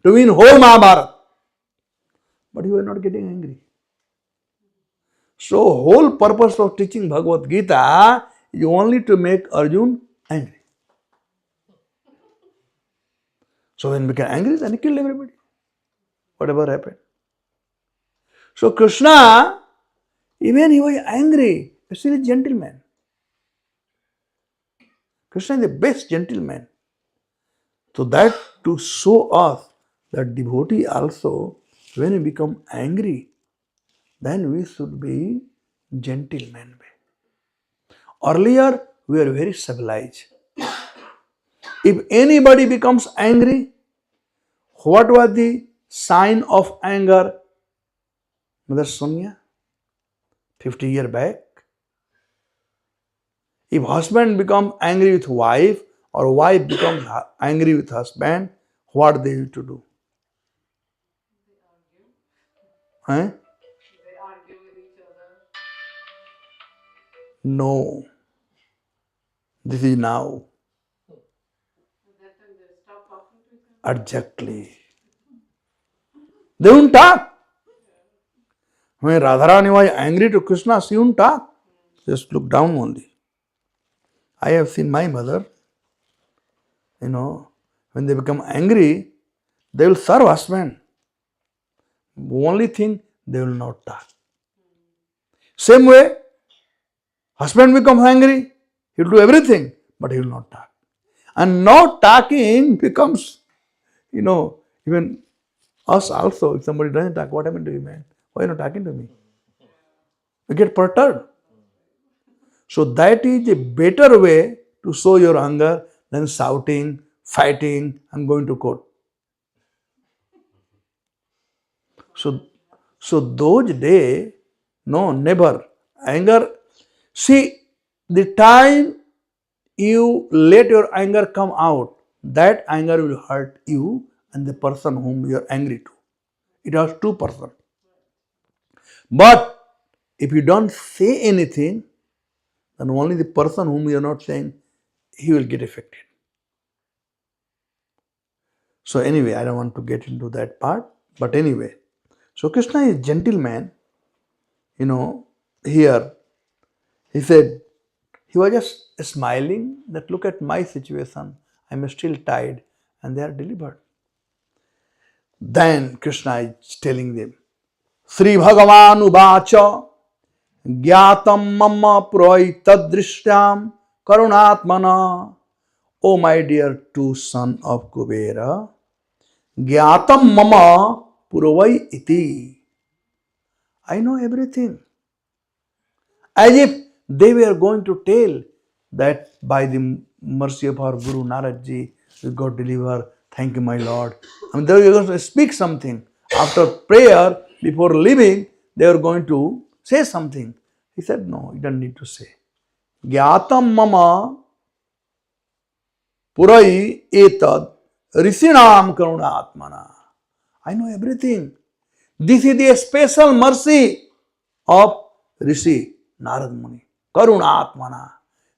to win whole Mahabharata, but he was not getting angry. So, whole purpose of teaching Bhagavad Gita is only to make Arjun angry. So, when he became angry, then he killed everybody. Whatever happened. So, Krishna, even he was angry, but still a gentleman. Krishna is the best gentleman. So, that to show us that devotee also, when we become angry, then we should be gentlemen. Earlier, we were very civilized. If anybody becomes angry, what was the sign of anger? Mother Sonia, 50 years back. If husband becomes angry with wife or wife becomes angry with husband, what they used to do? They argue with each other. No. This is now. At that time they stop talking to each other. Exactly. They won't talk. When Radharani was angry to Krishna, she won't talk. Just look down only. I have seen my mother, when they become angry, they will serve husband. Only thing, they will not talk. Same way, husband becomes angry, he will do everything, but he will not talk. And not talking becomes, even us also, if somebody doesn't talk, what happened to you, man? Why are you not talking to me? You get perturbed. So that is a better way to show your anger than shouting, fighting, and going to court. So those days, no, never. Anger, see, the time you let your anger come out, that anger will hurt you and the person whom you are angry to. It has two persons. But if you don't say anything, then only the person whom you are not saying, he will get affected. So anyway, I don't want to get into that part. But anyway, so Krishna is gentleman. Here, he said, he was just smiling that look at my situation. I'm still tired and they are delivered. Then Krishna is telling them, Sri Bhagavan Uvacha Gyatam Mama Proi Tadrishyam Karunatmana. O my dear two son of Kubera, Gyatam Mama Puravai Iti. I know everything. as if they were going to tell that by the mercy of our Guru Narad Ji, we got delivered. Thank you, my Lord. I mean, they were going to speak something. After prayer, before leaving, they were going to say something. He said, no, you don't need to say. Gyatam mama purai etad rishinam karuna atmana. I know everything. This is the special mercy of Rishi Narad Muni. Karuna atmana.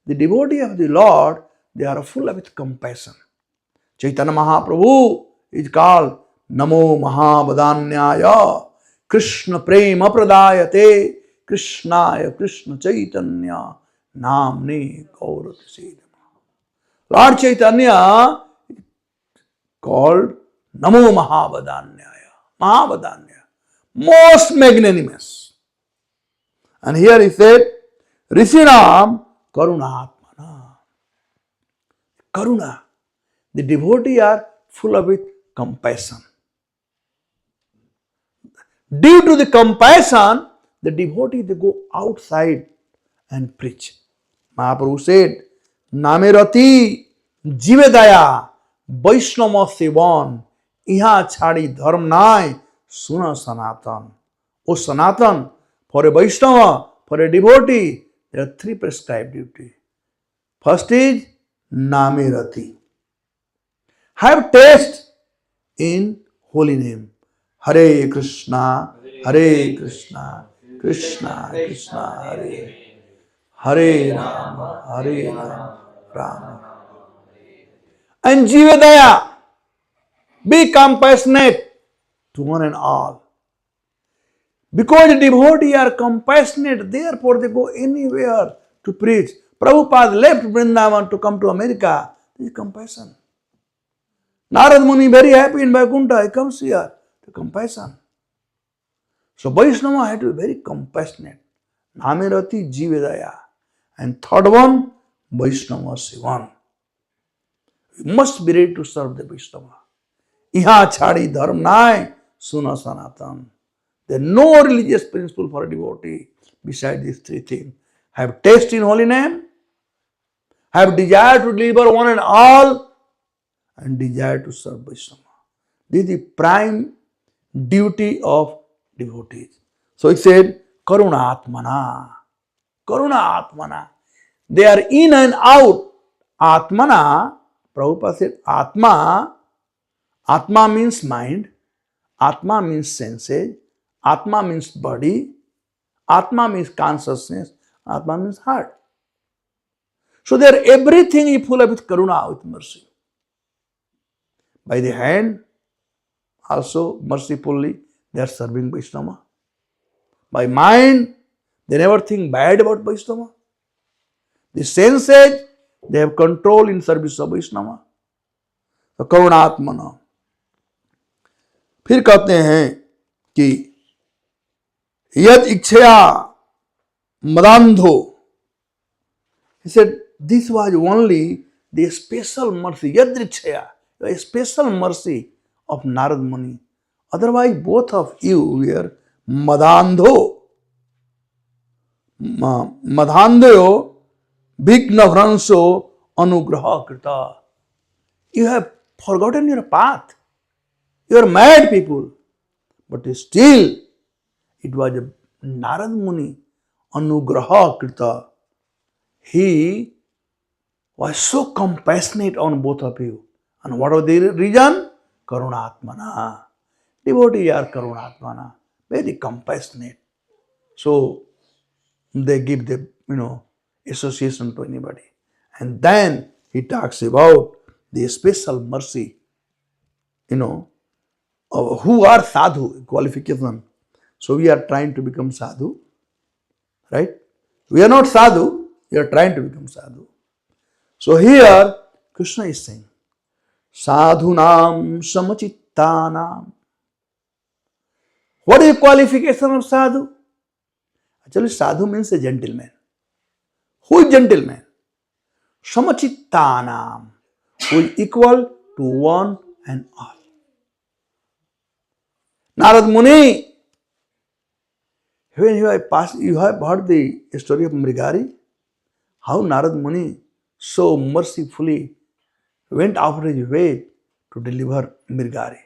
The devotee of the Lord, they are full with compassion. Chaitanya Mahaprabhu is called Namo Mahabadanyaya Krishna Prema Pradayate Krishnaya Krishna Chaitanya Namne Gaurati. Lord Chaitanya called Namo Mahabadanyaya. Mahabadanya. Most magnanimous. And here he said, Rishinam Karuna Atmana. Karuna. The devotees are full of with compassion. Due to the compassion, the devotees they go outside and preach. Mahaprabhu said, Namerati Jivedaya Vaishnava Sevan Iha Chadi Dharm Nai Suna Sanatan. O Sanatan, for a Vaishnava, for a devotee, there are three prescribed duties. First is Namerati. Have taste in holy name. Hare Krishna, Hare Krishna, Krishna Krishna, Hare Hare Rama, Hare Rama, Rama. And Jivadaya, be compassionate to one and all. Because the devotees are compassionate, therefore they go anywhere to preach. Prabhupada left Vrindavan to come to America. This is compassion. Narad Muni very happy in Vaikuntha. He comes here to compassion. So Vaishnava had to be very compassionate. Namerati Jivedaya. And third one, Vaishnava Sivan. We must be ready to serve the Vaishnava. Iha chadi dharm nai suna sanatan. There is no religious principle for a devotee beside these three things. Have taste in holy name, have desire to deliver one and all, and desire to serve Vaishnava. This is the prime duty of devotees. So he said, Karuna Atmana. Karuna Atmana. They are in and out. Atmana, Prabhupada said, Atma. Atma means mind. Atma means senses. Atma means body. Atma means consciousness. Atma means heart. So there everything is full of with karuna, with mercy. By the hand, also mercifully, they are serving Vaishnava. By mind, they never think bad about Vaishnava. The senses, they have control in service of Vaishnava. तो करुणात्मना. फिर कहते हैं कि यद इच्छया मदांधो. He said this was only the special mercy, yadrichaya, a special mercy of Narad Muni. Otherwise, both of you were madandho. Madhandyo vignavranso anugraha krita. You have forgotten your path. You are mad people. But still, it was a Narad Muni anugraha krita. He was so compassionate on both of you. And what was the reason? Karunatmana. Devotees are Karunatmana. Very compassionate. So, they give the, association to anybody. And then he talks about the special mercy, of who are sadhu, qualification. So we are trying to become sadhu, right? We are not sadhu, we are trying to become sadhu. So here, Krishna is saying, sadhunam samachittanam. What is the qualification of sadhu? Actually, sadhu means a gentleman. Who is gentleman? Samachittanam, who is equal to one and all. Narad Muni When you have heard the story of Mrigari, how Narad Muni so mercifully went out of his way to deliver Mrigari.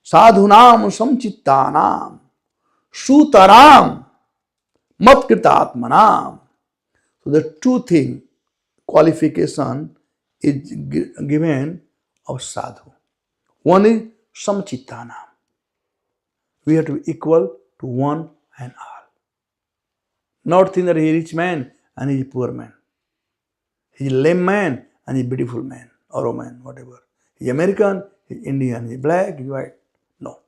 Sadhunam samchittanam sutaram matkritatmanam. So the two thing qualification is given of sadhu. One is samchittanam. We have to be equal to one and all. Not think that he is a rich man and he is a poor man. He is a lame man and he is a beautiful man or woman, whatever. He is American, he is Indian, he is black, he is white. No.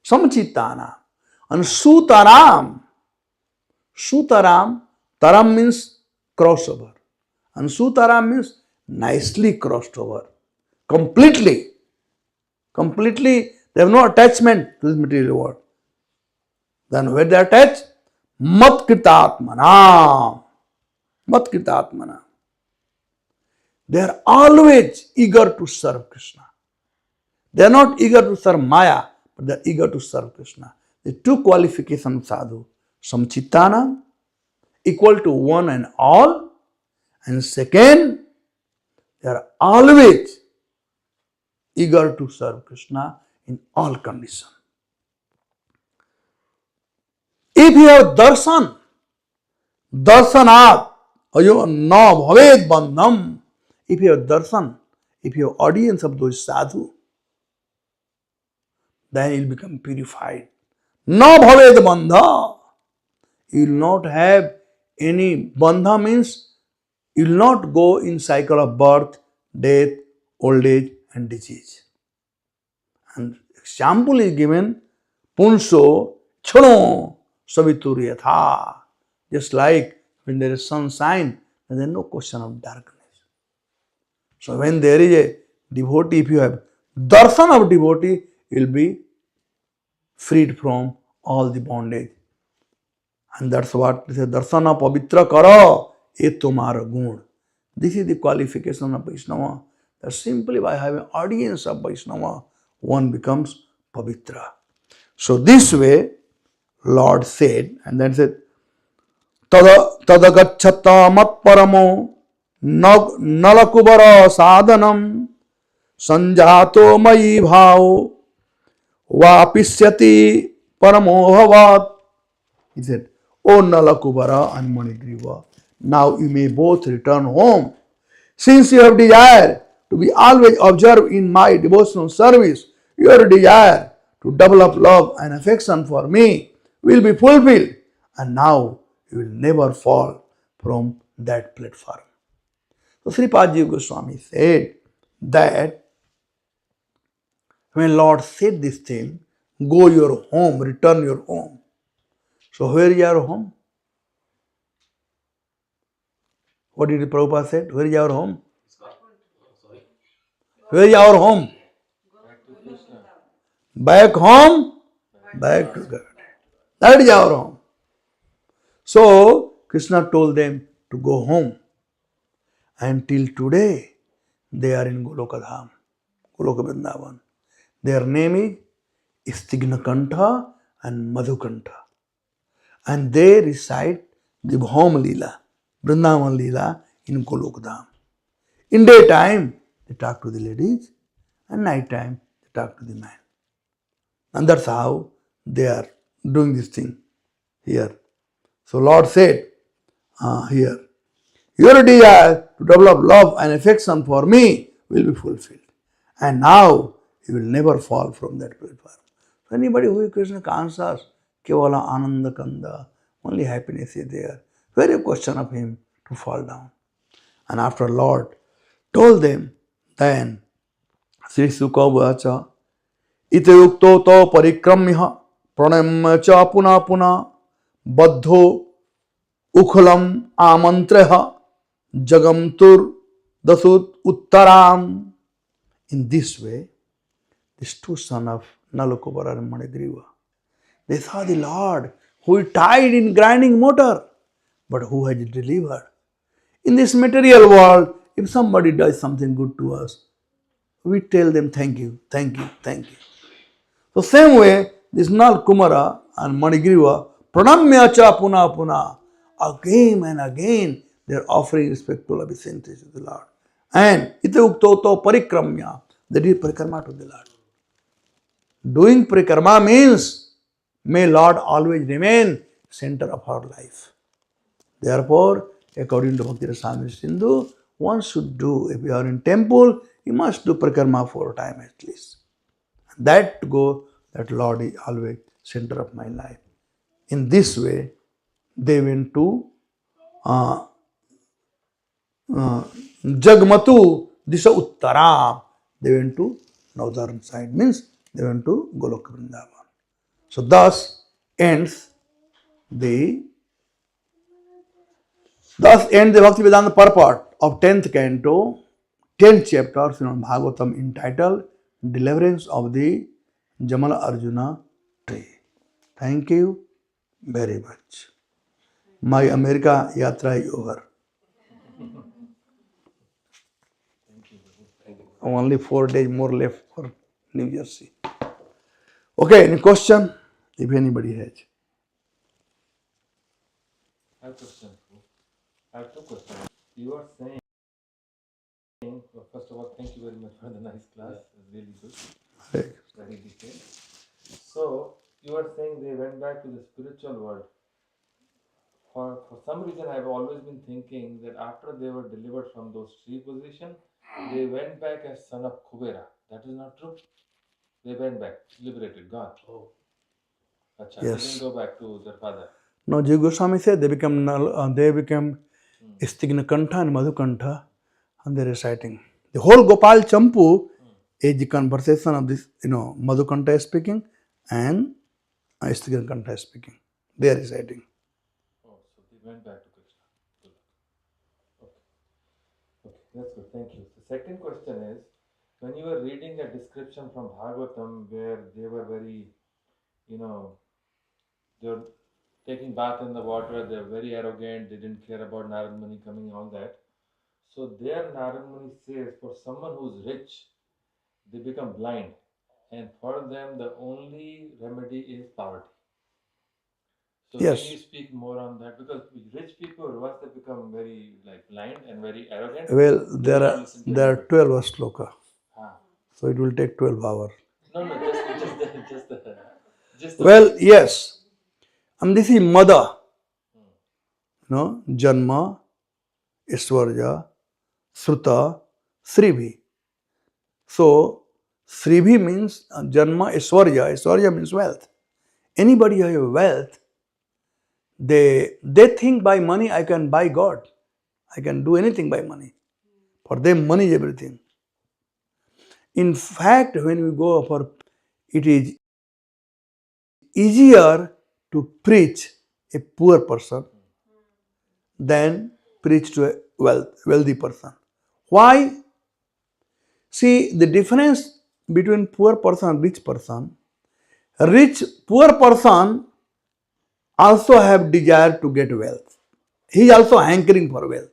Samchittanam. And sutaram. Sutaram. Taram means crossover. And sutaram means nicely crossed over. Completely. They have no attachment to this material world. Then where they are attached? Matkritatmanam. Matkritatmanam. They are always eager to serve Krishna. They are not eager to serve Maya, but they are eager to serve Krishna. The two qualifications of sadhu. Samchittanam, equal to one and all. And second, they are always eager to serve Krishna in all conditions. If you have darshan, darshanat, ayo na bhaved bandham. If you have darshan, if you have audience of those sadhu, then you will become purified. Na bhaved bandha. You will not have any bandha means you will not go in cycle of birth, death, old age and disease. And example is given, punso chano savituriyatha. Just like when there is sunshine, then there is no question of darkness. So when there is a devotee, if you have darshan of devotee, you will be freed from all the bondage. And that's what they say, darshana pavitra kara, ye tumhara gun. This is the qualification of Vaishnava. That simply by having audience of Vaishnava, one becomes pavitra. So this way, Lord said, and then said, tadagacchata mat paramo nalakubara sadhanam sanjato mayi bhao vapisyati paramo bhavat. He said, O Nalakubara and Manigriva, now you may both return home. Since you have desire to be always observed in my devotional service, your desire to develop love and affection for me will be fulfilled, and now you will never fall from that platform. So Sripad Jiva Goswami said that when Lord said this thing, go your home, return your home. So where is your home? What did the Prabhupada said? Where is our home? Where is our home? Back home, back to God. That is our home. So Krishna told them to go home. Until today, they are in Golokadham, Goloka Vrindavan. Their name is Stignakantha and Madhukantha. And they recite the Bhaum Leela, Vrindavan Leela in Golokadham. In daytime, they talk to the ladies, and night time, they talk to the man. And that's how they are doing this thing here. So Lord said here, your desire to develop love and affection for me will be fulfilled. And now you will never fall from that platform. So anybody who is Krishna conscious, Kevala Ananda Kanda, only happiness is there. Very question of him to fall down. And after Lord told them, then Sri Sukha Vacha, ite yukto to parikramya pranamya cha puna puna baddho ukhulam amantreha jagamtur dasut uttaram. In this way, these two sons of Nalakubara and Manigriva, they saw the Lord who is tied in grinding motor, but who has delivered. In this material world, if somebody does something good to us, we tell them thank you, thank you, thank you. So same way, this Nal Kumara and Manigriva Pranamya cha puna puna. Again and again, they are offering respectful obeisance to the Lord. And ita uktoto parikramya. That is parikrama to the Lord. Doing parikrama means, may Lord always remain center of our life. Therefore, according to Bhakti Rasamrita Sindhu, one should do, if you are in temple, you must do parikrama 4 times at least. That Lord is always center of my life. In this way, they went to Jagmatu Disha Uttara. They went to northern side, means they went to Goloka Vrindavan. So thus ends the Bhaktivedanta purport of 10th canto, 10th chapter of Srimad Bhagavatam entitled Deliverance of the Jamala Arjuna Tree. Thank you very much. My America yatra is over. Only 4 days more left for New Jersey. Okay, any question? If anybody has. I have a question. I have 2 questions. You are saying, well, first of all, thank you very much for the nice class. It's really good. Very detailed. So, you are saying they went back to the spiritual world. For some reason, I have always been thinking that after they were delivered from those 3 positions, they went back as son of Kubera. That is not true. They went back, liberated, gone. Oh. Achha, Yes. They didn't go back to their father. No, Jiva Goswami said they became Stigna-kantha and Madhu-kantha, and they are reciting. The whole Gopal Champu is the conversation of this, Madhu-kantha is speaking and Stigna-kantha is speaking. They are reciting. Oh, so they went back to Krishna. Good. Okay, that's good. Thank you. The second question is, when you were reading a description from Bhagavatam where they were very, they were taking bath in the water, they were very arrogant, they didn't care about Narad Muni coming, all that. So there Narad Muni says, for someone who's rich, they become blind. And for them, the only remedy is poverty. So Yes. can you speak more on that? Because rich people, once they become very blind and very arrogant, Well, they there don't are listen to anybody. 12 sloka. Ah. So it will take 12 hours. No, just the Well, yes. And this is Mada. Janma, Iswarja, Sruta, Sribhi. So, Sribhi means Janma, Iswarja. Iswarja means wealth. Anybody who has wealth, they think by money I can buy God. I can do anything by money. For them, money is everything. In fact, when we go for, it is easier to preach a poor person than preach to a wealthy person. Why? See, the difference between poor person and rich person, poor person also have desire to get wealth. He is also hankering for wealth.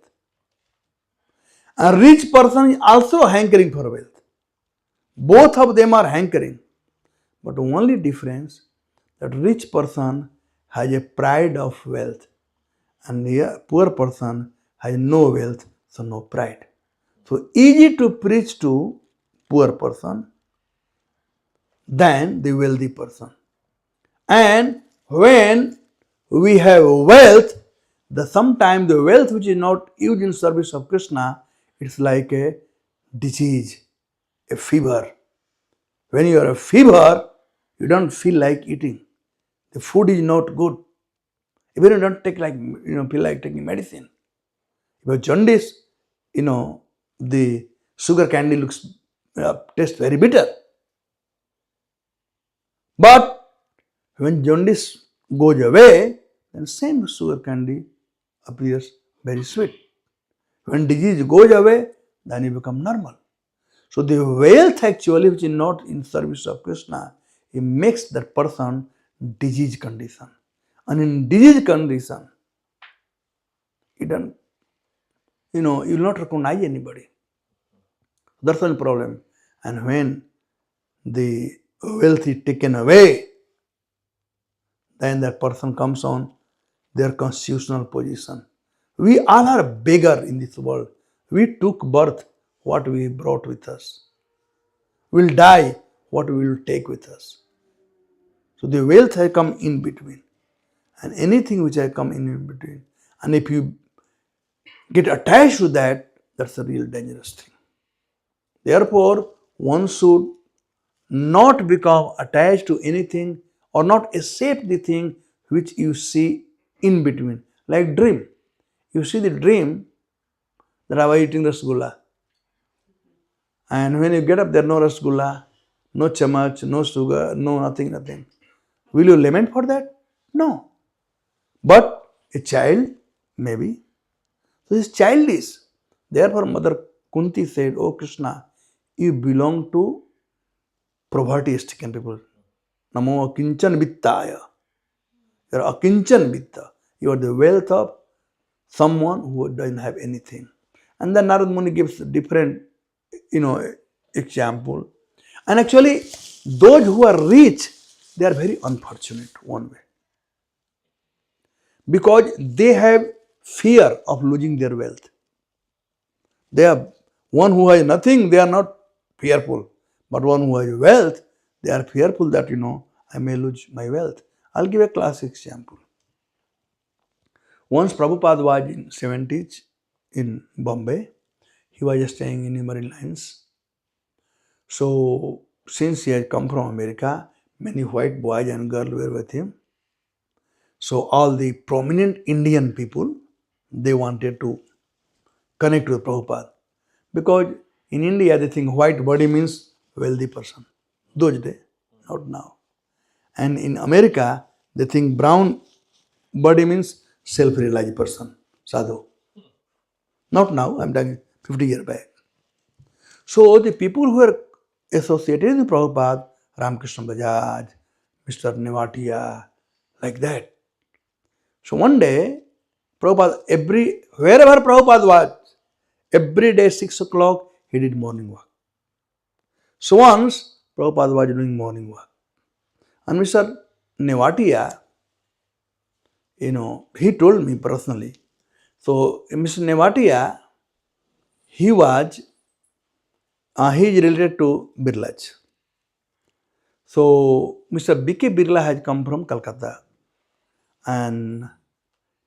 A rich person is also hankering for wealth. Both of them are hankering. But only difference that rich person has a pride of wealth and the poor person has no wealth, so no pride. So easy to preach to poor person than the wealthy person. And when we have wealth, sometimes the wealth which is not used in service of Krishna, it's like a disease, a fever. When you are a fever, you don't feel like eating. The food is not good. Even you don't feel like taking medicine. If you jaundice, the sugar candy tastes very bitter. But when jaundice goes away, then same sugar candy appears very sweet. When disease goes away, then you become normal. So the wealth actually, which is not in service of Krishna, it makes that person disease condition. And in disease condition, you will not recognize anybody. That's one problem. And when the wealth is taken away, then that person comes on their constitutional position. We all are beggar in this world. We took birth, what we brought with us. We'll die, what we will take with us. So the wealth has come in between. And anything which has come in between. And if you get attached to that, that's a real dangerous thing. Therefore, one should not become attached to anything or not accept the thing which you see in between. Like dream. You see the dream that I was eating rasgulla. And when you get up, there no rasgulla, no chamach, no sugar, no nothing. Will you lament for that? No. But a child, maybe. So he is childish. Therefore, Mother Kunti said, "Oh Krishna, you belong to poverty-stricken people. Namo akinchan vittaya. You are akinchan vitta. You are the wealth of someone who doesn't have anything." And then Narad Muni gives different, example. And actually, those who are rich, they are very unfortunate one way. Because they have fear of losing their wealth. They are one who has nothing, they are not fearful. But one who has wealth, they are fearful that, I may lose my wealth. I'll give a classic example. Once Prabhupada was in 70s in Bombay. He was staying in the Marine Lines. So, since he had come from America, many white boys and girls were with him. So, all the prominent Indian people, they wanted to connect with Prabhupada. Because in India, they think white body means wealthy person. Those days, not now. And in America, they think brown body means self-realized person, sadhu. Not now, I'm talking 50 years back. So the people who are associated with Prabhupada, Ramakrishna Bajaj, Mr. Nevatia, like that. So one day, Prabhupada, wherever Prabhupada was, every day 6 o'clock, he did morning walk. So once, Prabhupada was doing morning walk. And Mr. Nevatia, he told me personally. So Mr. Nevatia, he is related to Birlaj. So Mr. B.K. Birla has come from Calcutta. And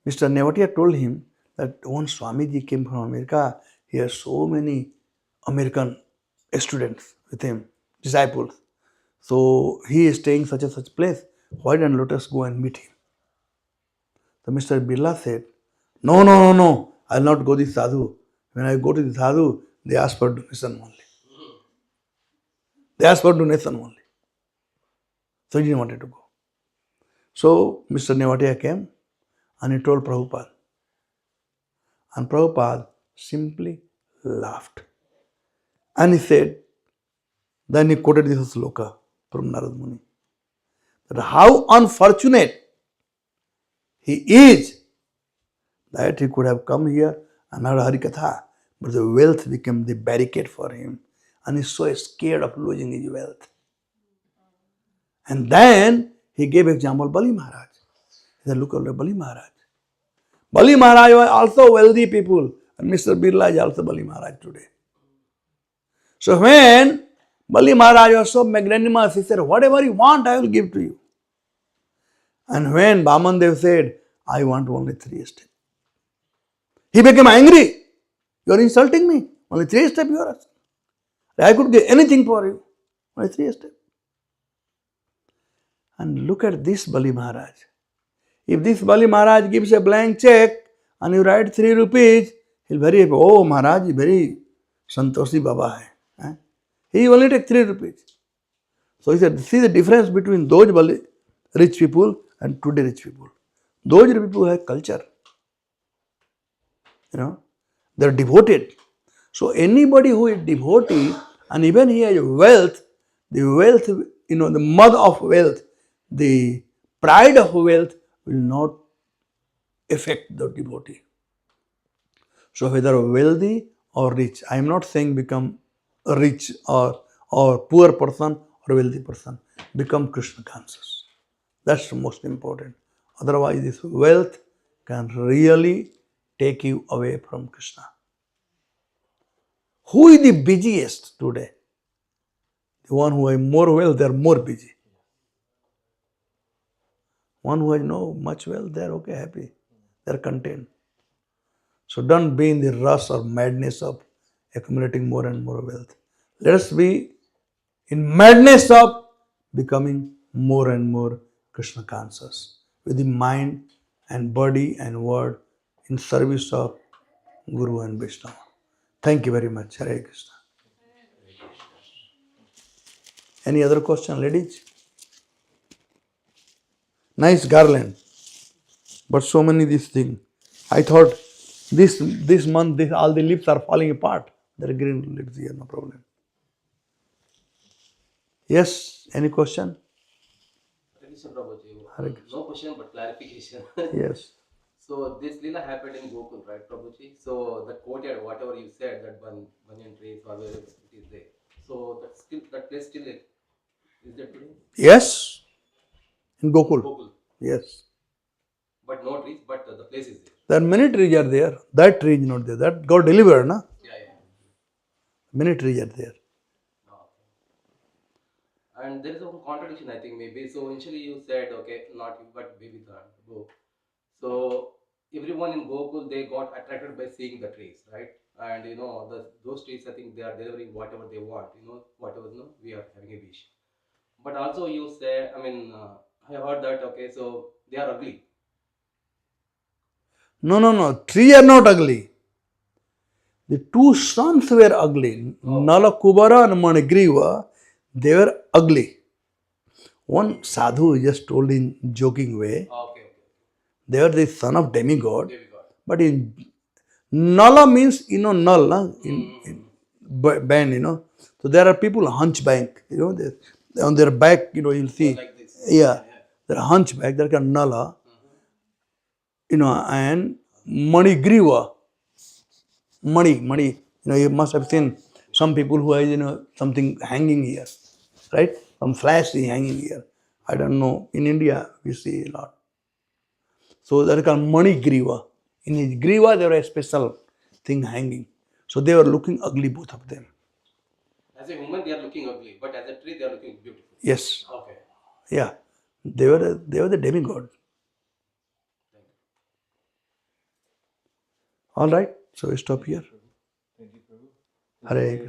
Mr. Nevatia told him that when Swamiji came from America, he has so many American students with him, disciples. So he is staying such and such place. Why don't let us go and meet him? So Mr. Birla said, No, I'll not go to the sadhu. When I go to the sadhu, they ask for donation only. So he didn't want to go. So Mr. Nevatia came and he told Prabhupada. And Prabhupada simply laughed. And he said, then he quoted this sloka from Narad Muni, that how unfortunate he is that he could have come here and heard Harikatha, but the wealth became the barricade for him. And he's so scared of losing his wealth. And then he gave example Bali Maharaj. He said, look at Bali Maharaj. Bali Maharaj was also wealthy people. And Mr. Birla is also Bali Maharaj today. So when Bali Maharaj was so magnanimous, he said, whatever you want, I will give to you. And when Vamandev said, I want only 3 steps, he became angry. You are insulting me. Only 3 steps you are asking. I could give anything for you. Only 3 steps. And look at this Bali Maharaj. If this Bali Maharaj gives a blank check and you write 3 rupees, he'll be very happy. Oh, Maharaj is very Santoshi Baba hai. He only take 3 rupees. So he said, see the difference between those Bali rich people and today rich people. Those rich people have culture. They're devoted. So anybody who is devotee and even he has wealth, the wealth, the mud of wealth, the pride of wealth will not affect the devotee. So whether wealthy or rich, I am not saying become a rich or poor person or wealthy person. Become Krishna conscious. That's the most important. Otherwise, this wealth can really take you away from Krishna. Who is the busiest today? The one who has more wealth, they are more busy. One who has no much wealth, they are okay, happy. They are content. So don't be in the rush or madness of accumulating more and more wealth. Let us be in madness of becoming more and more Krishna conscious with the mind and body and word in service of Guru and Vishnu. Thank you very much. Hare Krishna. Any other question, ladies? Nice garland, but so many these things. I thought this month all the leaves are falling apart. There are green leaves here, no problem. Yes, any question? Krishna Prabhuji, Hare no question but clarification. Yes. So this lila happened in Gokul, right, Prabhuji? So the courtyard, whatever you said, that banyan trees or wherever it is there. So that place still is there today? Yes, in Gokul. Gokul, Yes. but no trees, but the place is there. There are many trees are there. That tree is not there. That got delivered, na? Yeah. Many trees are there. And there is a contradiction, I think, maybe. So initially you said, okay, not you, but maybe go. So everyone in Gokul, they got attracted by seeing the trees, right? And those trees, I think they are delivering whatever they want, whatever we are having a wish. But also you say, I heard that, okay, so they are ugly. No. Trees are not ugly. The two sons were ugly. Nala Kubara and Manigriva, they were ugly. One sadhu just told in joking way, Okay. they were the son of demigod. There we got. But in Nala means, null, na? In band, So there are people hunchback, they on their back, you'll see. Like this. Yeah. They're hunchback, they're called Nala. And Manigriva. Mani. You must have seen some people who have, something hanging here, right? Some flash is hanging here. I don't know. In India, we see a lot. So that is called Manigriva. In his Griva, there was a special thing hanging. So they were looking ugly, both of them. As a woman, they are looking ugly, but as a tree, they are looking beautiful. Yes. Okay. Yeah. They were the demigod. All right. So we stop here. Thank you, Prabhu. Hare